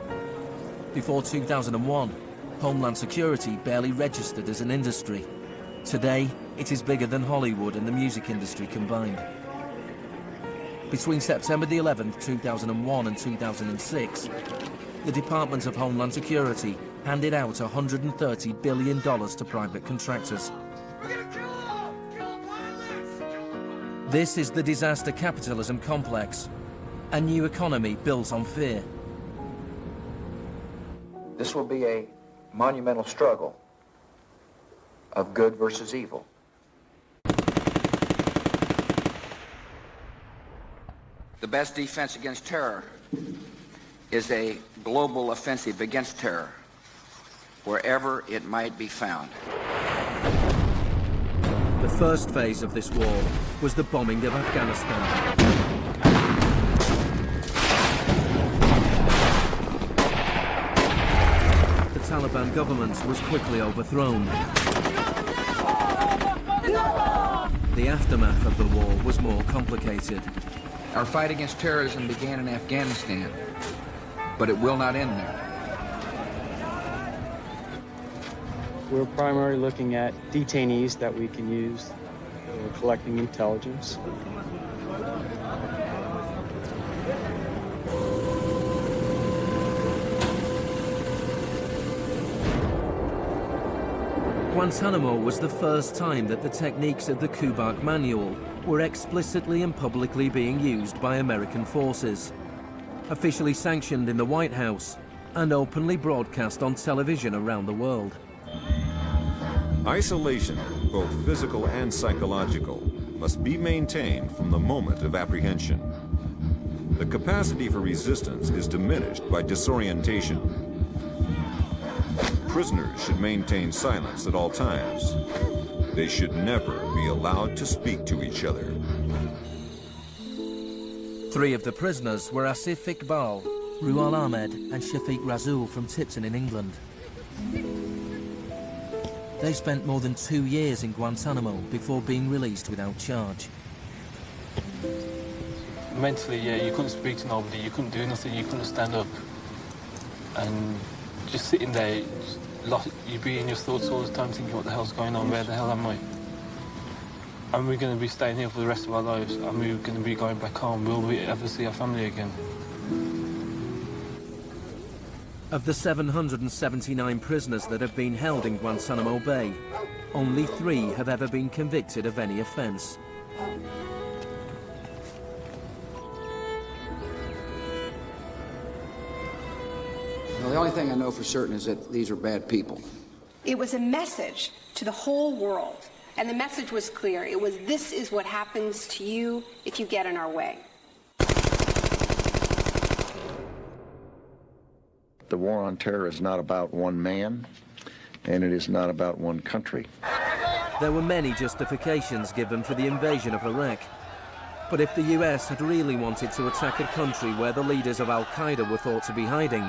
Before 2001, Homeland Security barely registered as an industry. Today, it is bigger than Hollywood and the music industry combined. Between September the 11th, 2001 and 2006, the Department of Homeland Security handed out $130 billion to private contractors. This is the disaster capitalism complex, a new economy built on fear. This will be a monumental struggle of good versus evil. The best defense against terror is a global offensive against terror, wherever it might be found. The first phase of this war was the bombing of Afghanistan. The Taliban government was quickly overthrown. The aftermath of the war was more complicated. Our fight against terrorism began in Afghanistan, but it will not end there. We're primarily looking at detainees that we can use. We're collecting intelligence. Guantanamo was the first time that the techniques of the Kubark Manual were explicitly and publicly being used by American forces, officially sanctioned in the White House and openly broadcast on television around the world. Isolation, both physical and psychological, must be maintained from the moment of apprehension. The capacity for resistance is diminished by disorientation. Prisoners should maintain silence at all times. They should never be allowed to speak to each other. 3 of the prisoners were Asif Iqbal, Ruhal Ahmed and Shafiq Rasool from Tipton in England. They spent more than 2 years in Guantanamo before being released without charge. Mentally, yeah, you couldn't speak to nobody, you couldn't do nothing, you couldn't stand up. And just sitting there, you'd be in your thoughts all the time thinking, what the hell's going on, where the hell am I? And we're going to be staying here for the rest of our lives, and we're going to be going back home. Will we ever see our family again? Of the 779 prisoners that have been held in Guantanamo Bay, only 3 have ever been convicted of any offence. Well, the only thing I know for certain is that these are bad people. It was a message to the whole world, and the message was clear. It was, this is what happens to you if you get in our way. The war on terror is not about one man. and it is not about one country. There were many justifications given for the invasion of Iraq. But if the US had really wanted to attack a country where the leaders of Al-Qaeda were thought to be hiding,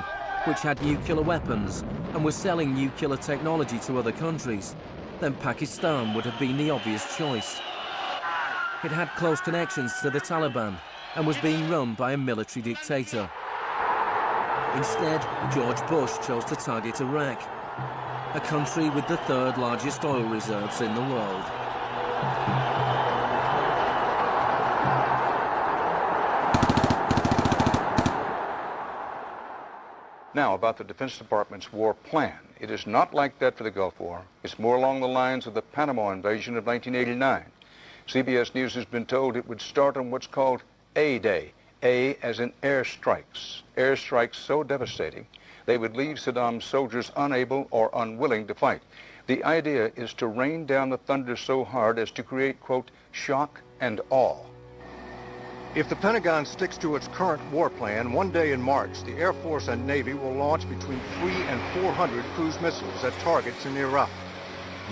which had nuclear weapons and was selling nuclear technology to other countries, then Pakistan would have been the obvious choice. It had close connections to the Taliban and was being run by a military dictator. Instead, George Bush chose to target Iraq, a country with the third largest oil reserves in the world. Now, about the Defense Department's war plan. It is not like that for the Gulf War. It's more along the lines of the Panama invasion of 1989. CBS News has been told it would start on what's called A-Day. A as in airstrikes. Airstrikes so devastating, they would leave Saddam's soldiers unable or unwilling to fight. The idea is to rain down the thunder so hard as to create, quote, shock and awe. If the Pentagon sticks to its current war plan, one day in March, the Air Force and Navy will launch between 300 and 400 cruise missiles at targets in Iraq.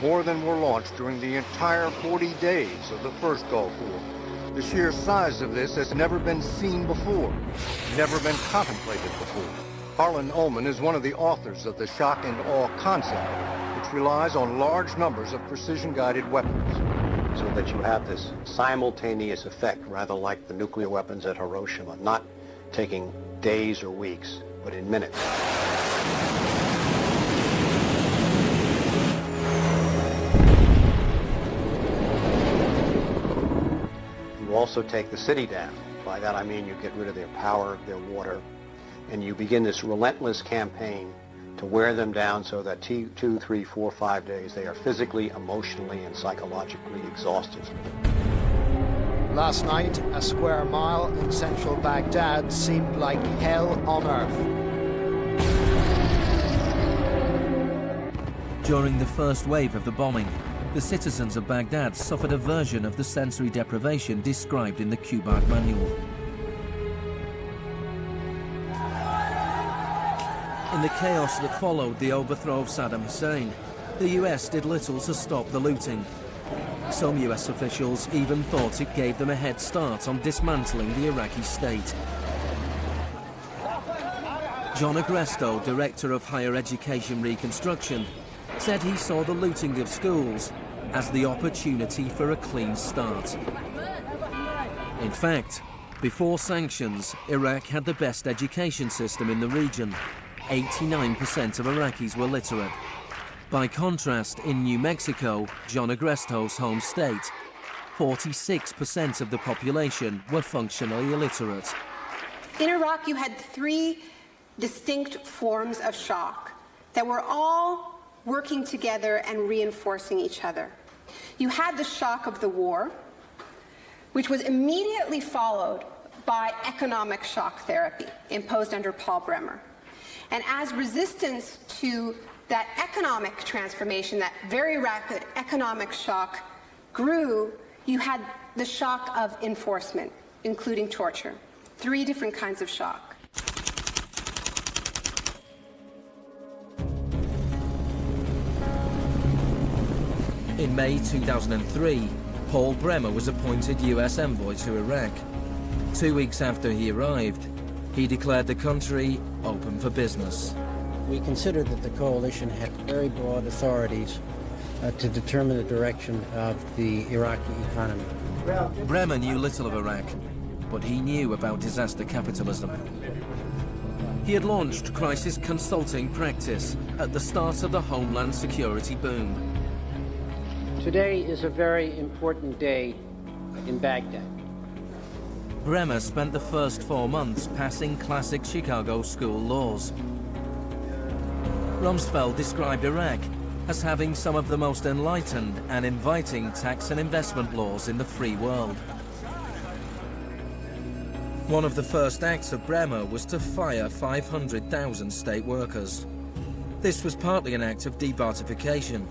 More than were launched during the entire 40 days of the first Gulf War. The sheer size of this has never been seen before, never been contemplated before. Harlan Ullman is one of the authors of the shock and awe concept, which relies on large numbers of precision-guided weapons. So that you have this simultaneous effect, rather like the nuclear weapons at Hiroshima, not taking days or weeks, but in minutes. You also take the city down. By that I mean you get rid of their power, their water, and you begin this relentless campaign to wear them down so that 2, 3, 4, 5 days they are physically, emotionally, and psychologically exhausted. Last night, a square mile in central Baghdad seemed like hell on earth. During the first wave of the bombing, the citizens of Baghdad suffered a version of the sensory deprivation described in the Kubart manual. In the chaos that followed the overthrow of Saddam Hussein, the US did little to stop the looting. Some US officials even thought it gave them a head start on dismantling the Iraqi state. John Agresto, Director of Higher Education Reconstruction, said he saw the looting of schools as the opportunity for a clean start. In fact, before sanctions, Iraq had the best education system in the region. 89% of Iraqis were literate. By contrast, in New Mexico, John Agresto's home state, 46% of the population were functionally illiterate. In Iraq, you had 3 distinct forms of shock that were all working together and reinforcing each other. You had the shock of the war, which was immediately followed by economic shock therapy imposed under Paul Bremer. And as resistance to that economic transformation, that very rapid economic shock grew, you had the shock of enforcement, including torture. 3 different kinds of shock. In May 2003, Paul Bremer was appointed US envoy to Iraq. 2 weeks after he arrived, he declared the country open for business. We considered that the coalition had very broad authorities to determine the direction of the Iraqi economy. Bremer knew little of Iraq, but he knew about disaster capitalism. He had launched crisis consulting practice at the start of the Homeland Security boom. Today is a very important day in Baghdad. Bremer spent the first 4 months passing classic Chicago school laws. Rumsfeld described Iraq as having some of the most enlightened and inviting tax and investment laws in the free world. One of the first acts of Bremer was to fire 500,000 state workers. This was partly an act of debartification,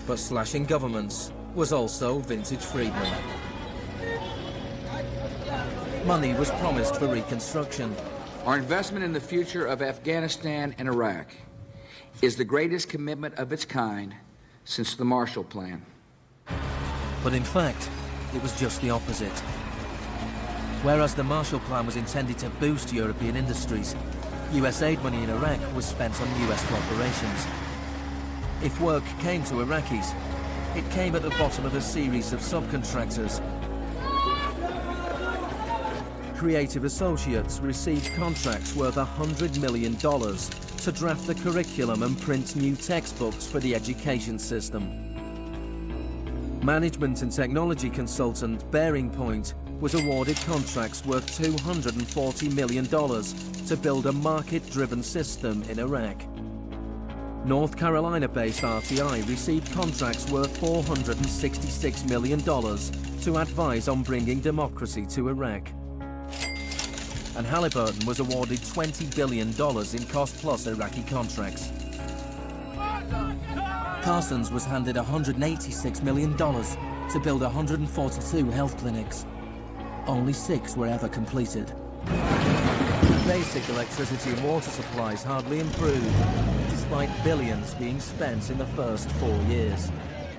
but slashing governments was also vintage freedom. Money was promised for reconstruction. Our investment in the future of Afghanistan and Iraq is the greatest commitment of its kind since the Marshall Plan. But in fact, it was just the opposite. Whereas the Marshall Plan was intended to boost European industries, US aid money in Iraq was spent on US corporations. If work came to Iraqis, it came at the bottom of a series of subcontractors. Creative Associates received contracts worth $100 million to draft the curriculum and print new textbooks for the education system. Management and technology consultant Bearing Point was awarded contracts worth $240 million to build a market-driven system in Iraq. North Carolina-based RTI received contracts worth $466 million to advise on bringing democracy to Iraq. And Halliburton was awarded $20 billion in cost-plus Iraqi contracts. Carson's was handed $186 million to build 142 health clinics. Only 6 were ever completed. Basic electricity and water supplies hardly improved, despite billions being spent in the first 4 years.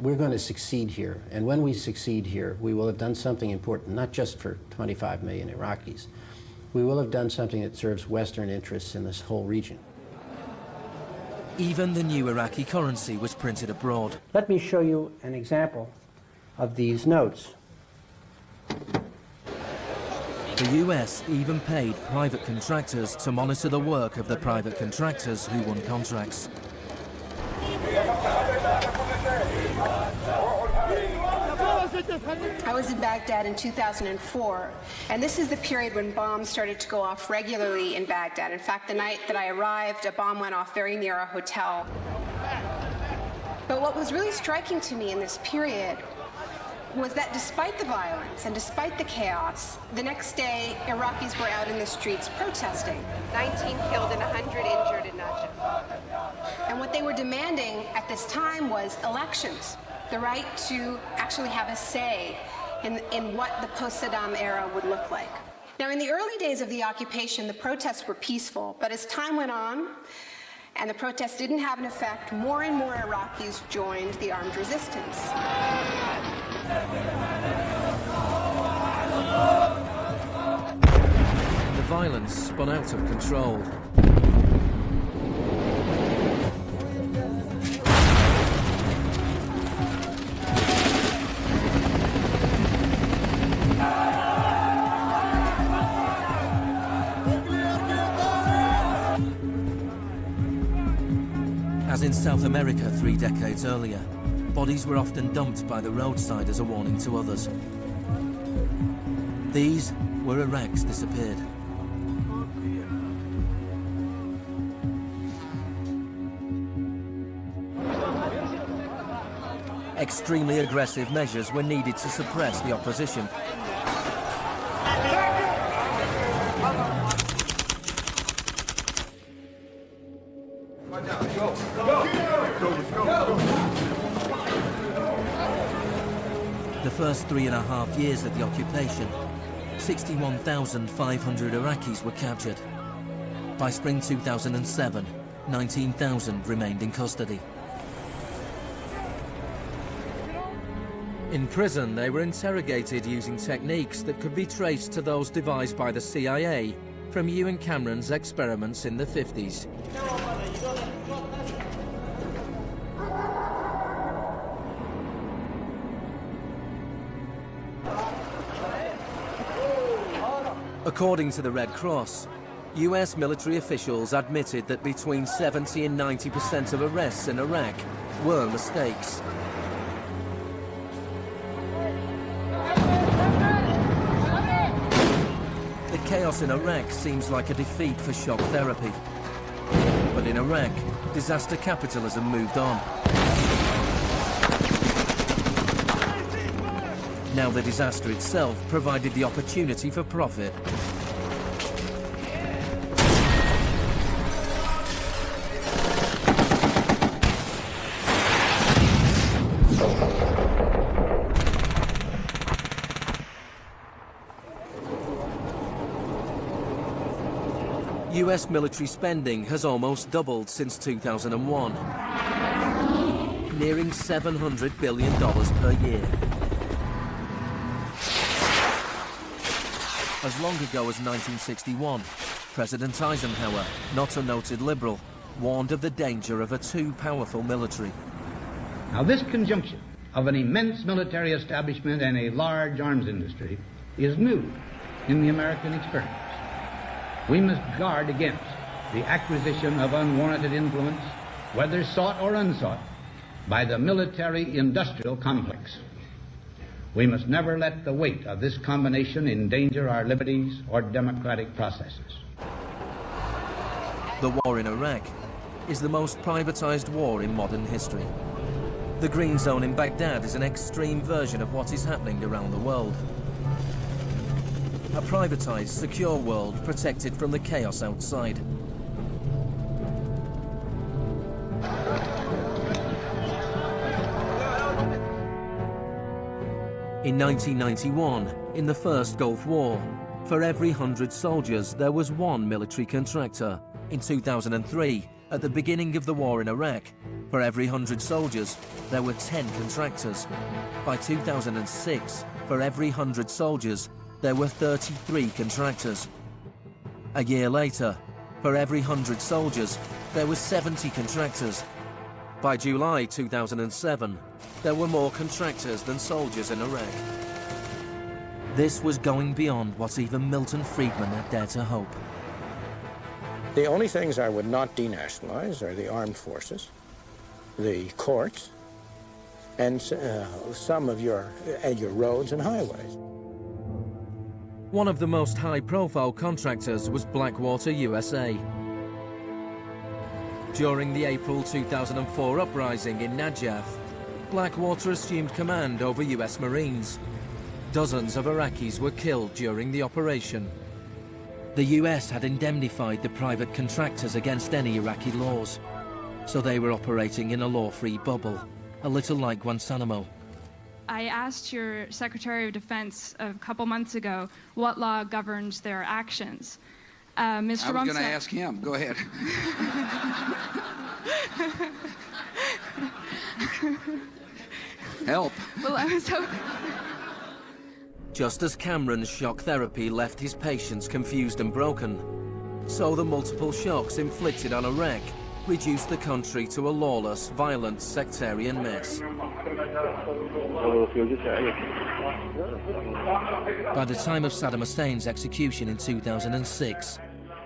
We're going to succeed here, and when we succeed here, we will have done something important, not just for 25 million Iraqis. We will have done something that serves Western interests in this whole region. Even the new Iraqi currency was printed abroad. Let me show you an example of these notes. The US even paid private contractors to monitor the work of the private contractors who won contracts. I was in Baghdad in 2004, and this is the period when bombs started to go off regularly in Baghdad. In fact, the night that I arrived, a bomb went off very near a hotel. But what was really striking to me in this period was that despite the violence and despite the chaos, the next day, Iraqis were out in the streets protesting. 19 killed and 100 injured in Najaf. And what they were demanding at this time was elections, the right to actually have a say in what the post-Saddam era would look like. Now, in the early days of the occupation, the protests were peaceful, but as time went on, and the protests didn't have an effect, more and more Iraqis joined the armed resistance. The violence spun out of control. As in South America 3 decades earlier, bodies were often dumped by the roadside as a warning to others. These were Iraq's disappeared. Extremely aggressive measures were needed to suppress the opposition. The first 3.5 years of the occupation, 61,500 Iraqis were captured. By spring 2007, 19,000 remained in custody. In prison, they were interrogated using techniques that could be traced to those devised by the CIA from Ewan Cameron's experiments in the 50s. According to the Red Cross, US military officials admitted that between 70 and 90% of arrests in Iraq were mistakes. The chaos in Iraq seems like a defeat for shock therapy. But in Iraq, disaster capitalism moved on. Now the disaster itself provided the opportunity for profit. US military spending has almost doubled since 2001, nearing $700 billion per year. As long ago as 1961, President Eisenhower, not a noted liberal, warned of the danger of a too powerful military. Now, this conjunction of an immense military establishment and a large arms industry is new in the American experience. We must guard against the acquisition of unwarranted influence, whether sought or unsought, by the military-industrial complex. We must never let the weight of this combination endanger our liberties or democratic processes. The war in Iraq is the most privatized war in modern history. The Green Zone in Baghdad is an extreme version of what is happening around the world. A privatized, secure world protected from the chaos outside. In 1991, in the First Gulf War, for every 100 soldiers, there was one military contractor. In 2003, at the beginning of the war in Iraq, for every 100 soldiers, there were 10 contractors. By 2006, for every 100 soldiers, there were 33 contractors. A year later, for every 100 soldiers, there were 70 contractors. By July 2007, there were more contractors than soldiers in Iraq. This was going beyond what even Milton Friedman had dared to hope. The only things I would not denationalize are the armed forces, the courts, and some of your roads and highways. One of the most high-profile contractors was Blackwater USA. During the April 2004 uprising in Najaf, Blackwater assumed command over US Marines. Dozens of Iraqis were killed during the operation. The US had indemnified the private contractors against any Iraqi laws, so they were operating in a law-free bubble, a little like Guantanamo. I asked your Secretary of Defense a couple months ago what law governs their actions. Mr. I was going to ask him. Go ahead. Help. Well, I was hoping... Just as Cameron's shock therapy left his patients confused and broken, so the multiple shocks inflicted on Iraq reduced the country to a lawless, violent, sectarian mess. By the time of Saddam Hussein's execution in 2006,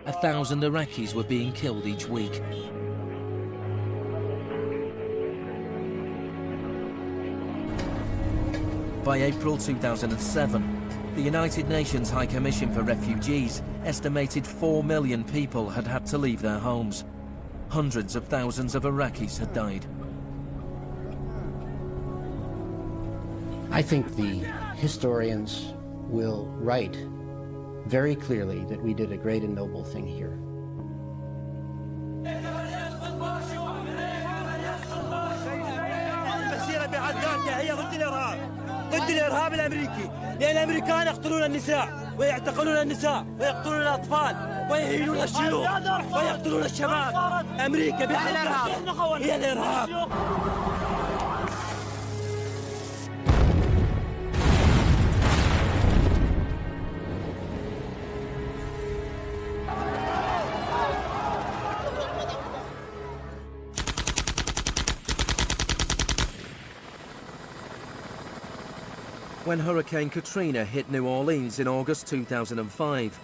1,000 Iraqis were being killed each week. By April 2007, the United Nations High Commission for Refugees estimated 4 million people had had to leave their homes. Hundreds of thousands of Iraqis had died. I think the historians will write very clearly that we did a great and noble thing here. ضد الإرهاب الأمريكي، لأن الأمريكان يقتلون النساء ويعتقلون النساء ويقتلون الأطفال ويهينون الشيوخ ويقتلون الشباب. أمريكا بحالها هي الإرهاب. When Hurricane Katrina hit New Orleans in August 2005,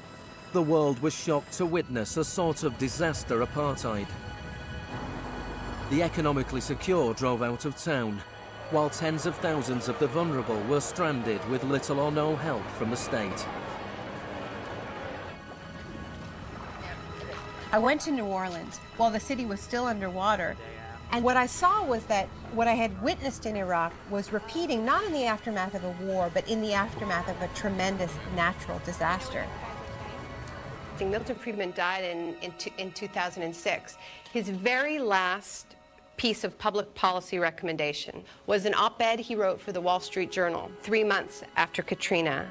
the world was shocked to witness a sort of disaster apartheid. The economically secure drove out of town, while tens of thousands of the vulnerable were stranded with little or no help from the state. I went to New Orleans while the city was still underwater. And what I saw was that what I had witnessed in Iraq was repeating, not in the aftermath of a war, but in the aftermath of a tremendous natural disaster. Milton Friedman died in 2006. His very last piece of public policy recommendation was an op-ed he wrote for the Wall Street Journal 3 months after Katrina.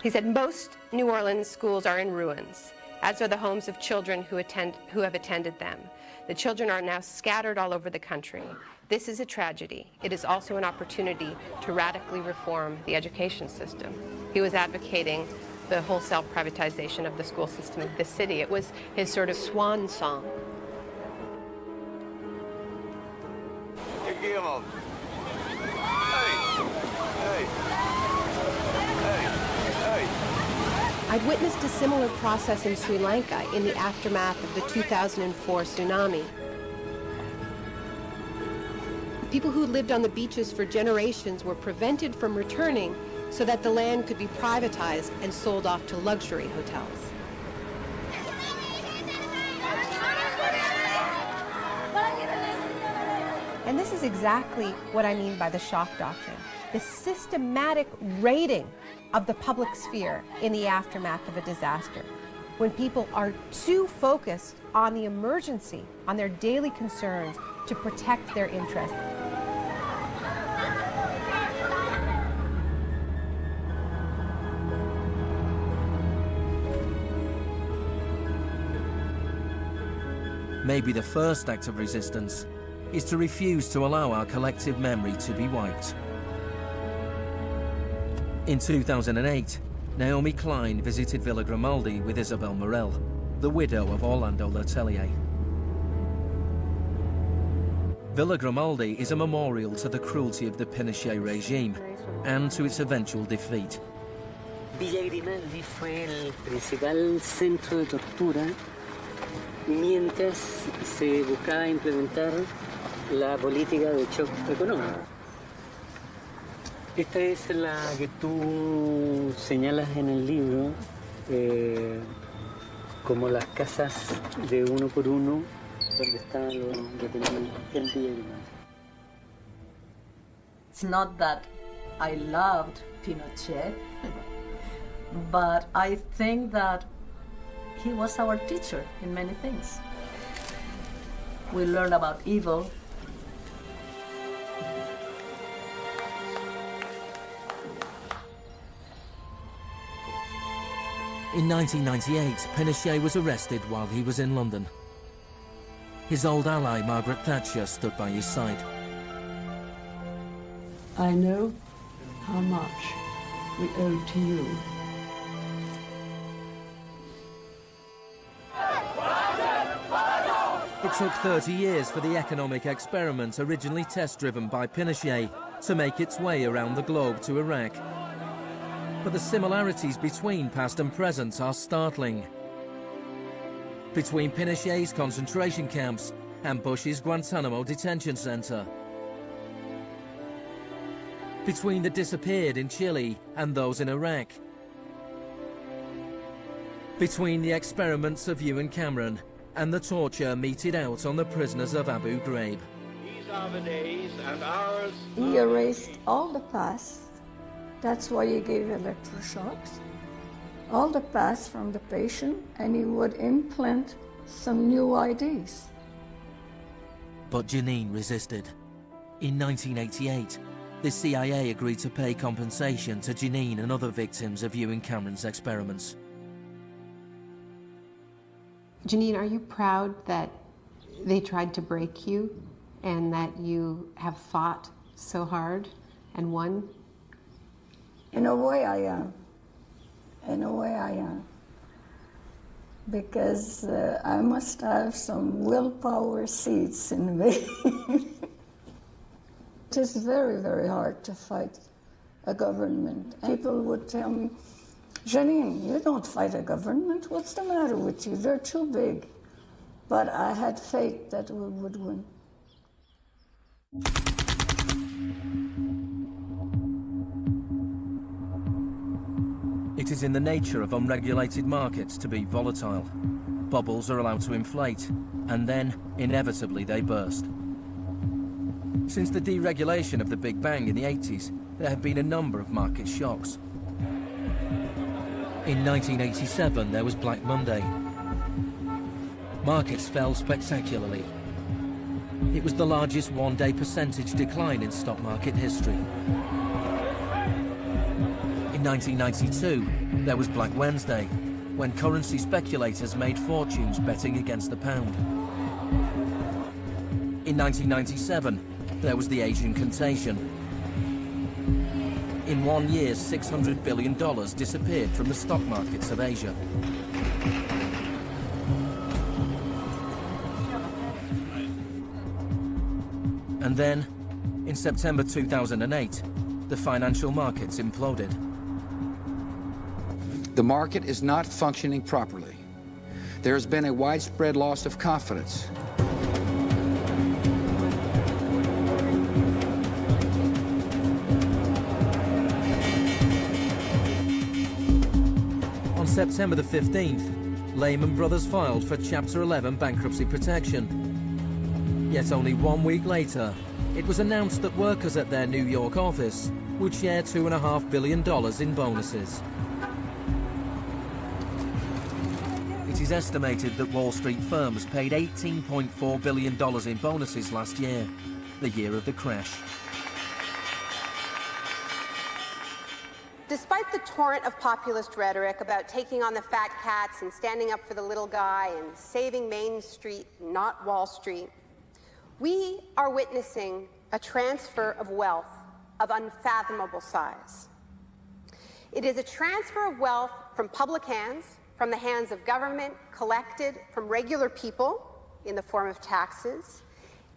He said, most New Orleans schools are in ruins. as are the homes of children who have attended them. The children are now scattered all over the country. This is a tragedy. It is also an opportunity to radically reform the education system. He was advocating the wholesale privatization of the school system of this city. It was his sort of swan song. I'd witnessed a similar process in Sri Lanka in the aftermath of the 2004 tsunami. People who lived on the beaches for generations were prevented from returning so that the land could be privatized and sold off to luxury hotels. And this is exactly what I mean by the shock doctrine, the systematic raiding of the public sphere in the aftermath of a disaster. When people are too focused on the emergency, on their daily concerns, to protect their interests. Maybe the first act of resistance is to refuse to allow our collective memory to be wiped. In 2008, Naomi Klein visited Villa Grimaldi with Isabel Morel, the widow of Orlando Letelier. Villa Grimaldi is a memorial to the cruelty of the Pinochet regime and to its eventual defeat. Villa Grimaldi fue el principal centro de tortura mientras se buscaba implementar la política de choc económico. Esta es la que tú señalas en el libro como las casas de uno por uno donde estaban los detenidos en Villa Grimaldi. It's not that I loved Pinochet, but I think that he was our teacher in many things. We learned about evil. In 1998, Pinochet was arrested while he was in London. His old ally, Margaret Thatcher, stood by his side. I know how much we owe to you. It took 30 years for the economic experiment originally test-driven by Pinochet to make its way around the globe to Iraq. But the similarities between past and present are startling. Between Pinochet's concentration camps and Bush's Guantanamo detention center. Between the disappeared in Chile and those in Iraq. Between the experiments of Ewan Cameron and the torture meted out on the prisoners of Abu Ghraib. These are the days and hours. He erased all the past. That's why he gave electroshocks. All the past from the patient, and he would implant some new ideas. But Janine resisted. In 1988, the CIA agreed to pay compensation to Janine and other victims of Ewan Cameron's experiments. Janine, are you proud that they tried to break you and that you have fought so hard and won? In a way I am. In a way I am. Because I must have some willpower seeds in me. It is very, very hard to fight a government. People would tell me, Janine, you don't fight a government. What's the matter with you? They're too big. But I had faith that we would win. It is in the nature of unregulated markets to be volatile. Bubbles are allowed to inflate, and then, inevitably, they burst. Since the deregulation of the Big Bang in the 80s, there have been a number of market shocks. In 1987, there was Black Monday. Markets fell spectacularly. It was the largest one-day percentage decline in stock market history. In 1992, there was Black Wednesday. when currency speculators made fortunes betting against the pound. In 1997, there was the Asian contagion. In 1 year, $600 billion disappeared from the stock markets of Asia. And then, in September 2008, the financial markets imploded. The market is not functioning properly. There has been a widespread loss of confidence. On September the 15th, Lehman Brothers filed for Chapter 11 bankruptcy protection. Yet only 1 week later, it was announced that workers at their New York office would share $2.5 billion in bonuses. It is estimated that Wall Street firms paid $18.4 billion in bonuses last year, the year of the crash. Despite the torrent of populist rhetoric about taking on the fat cats and standing up for the little guy and saving Main Street, not Wall Street, we are witnessing a transfer of wealth of unfathomable size. It is a transfer of wealth from public hands, from the hands of government, collected from regular people in the form of taxes,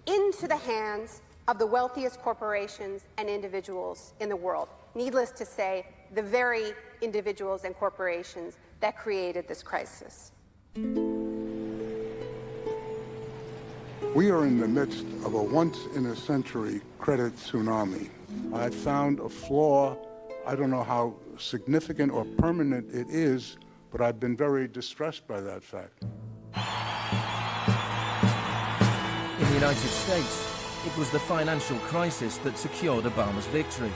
into the hands of the wealthiest corporations and individuals in the world. Needless to say, the very individuals and corporations that created this crisis. We are in the midst of a once-in-a-century credit tsunami. I found a flaw. I don't know how significant or permanent it is, but I've been very distressed by that fact. In the United States, it was the financial crisis that secured Obama's victory.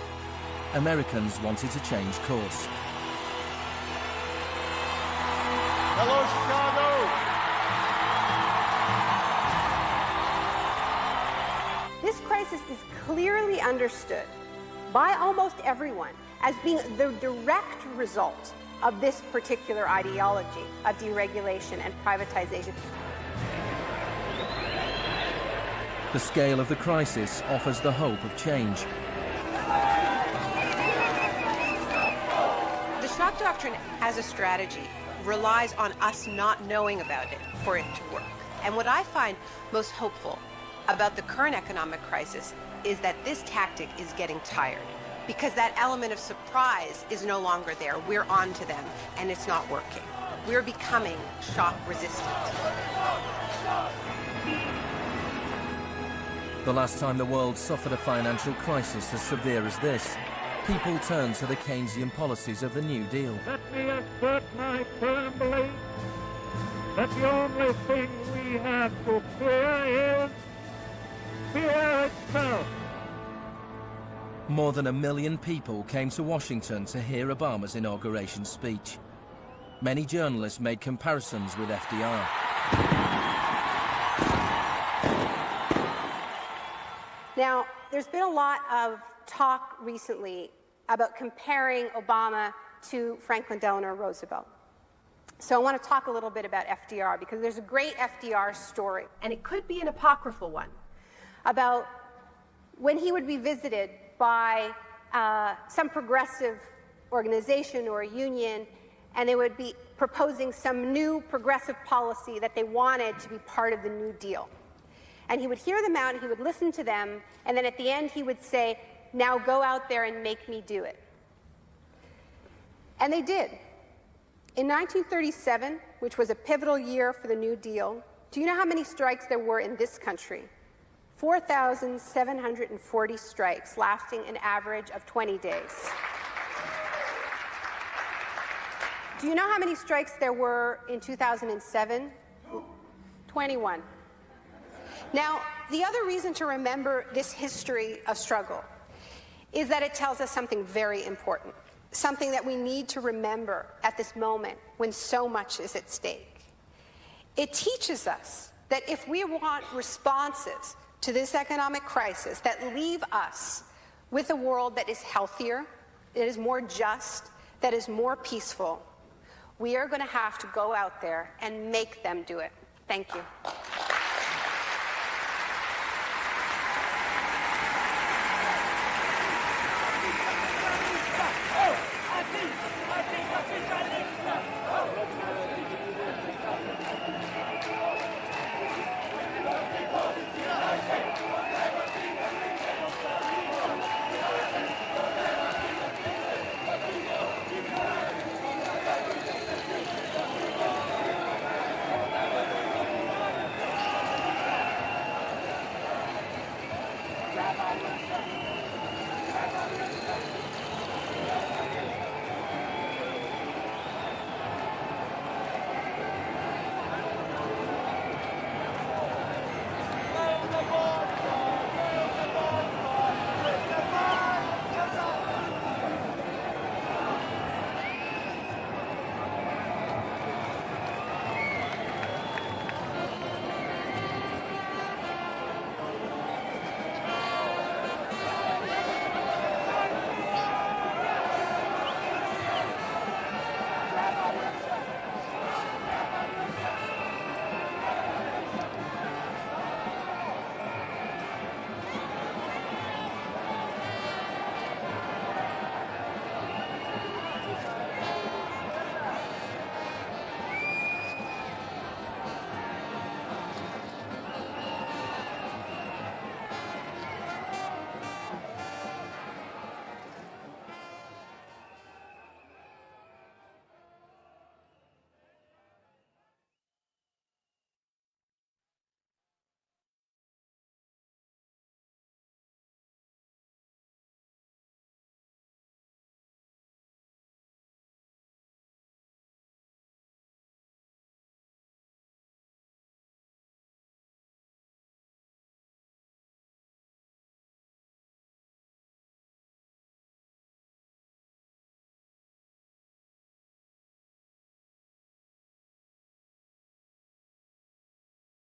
Americans wanted to change course. Hello, Chicago! This crisis is clearly understood by almost everyone as being the direct result of this particular ideology of deregulation and privatization. The scale of the crisis offers the hope of change. The shock doctrine as a strategy relies on us not knowing about it for it to work. And what I find most hopeful about the current economic crisis is that this tactic is getting tired, because that element of surprise is no longer there. We're on to them, and it's not working. We're becoming shock resistant. The last time the world suffered a financial crisis as severe as this, people turned to the Keynesian policies of the New Deal. Let me assert my firm belief that the only thing we have to fear is fear itself. More than 1 million people came to Washington to hear Obama's inauguration speech. Many journalists made comparisons with FDR. Now, there's been a lot of talk recently about comparing Obama to Franklin Delano Roosevelt. So I want to talk a little bit about FDR, because there's a great FDR story, and it could be an apocryphal one, about when he would be visited by some progressive organization or a union, and they would be proposing some new progressive policy that they wanted to be part of the New Deal. And he would hear them out, and he would listen to them, and then at the end he would say, "Now go out there and make me do it." And they did. In 1937, which was a pivotal year for the New Deal, do you know how many strikes there were in this country? 4,740 strikes, lasting an average of 20 days. Do you know how many strikes there were in 2007? 21. Now, the other reason to remember this history of struggle is that it tells us something very important, something that we need to remember at this moment when so much is at stake. It teaches us that if we want responses to this economic crisis that leave us with a world that is healthier, that is more just, that is more peaceful, We are going to have to go out there and make them do it. Thank you.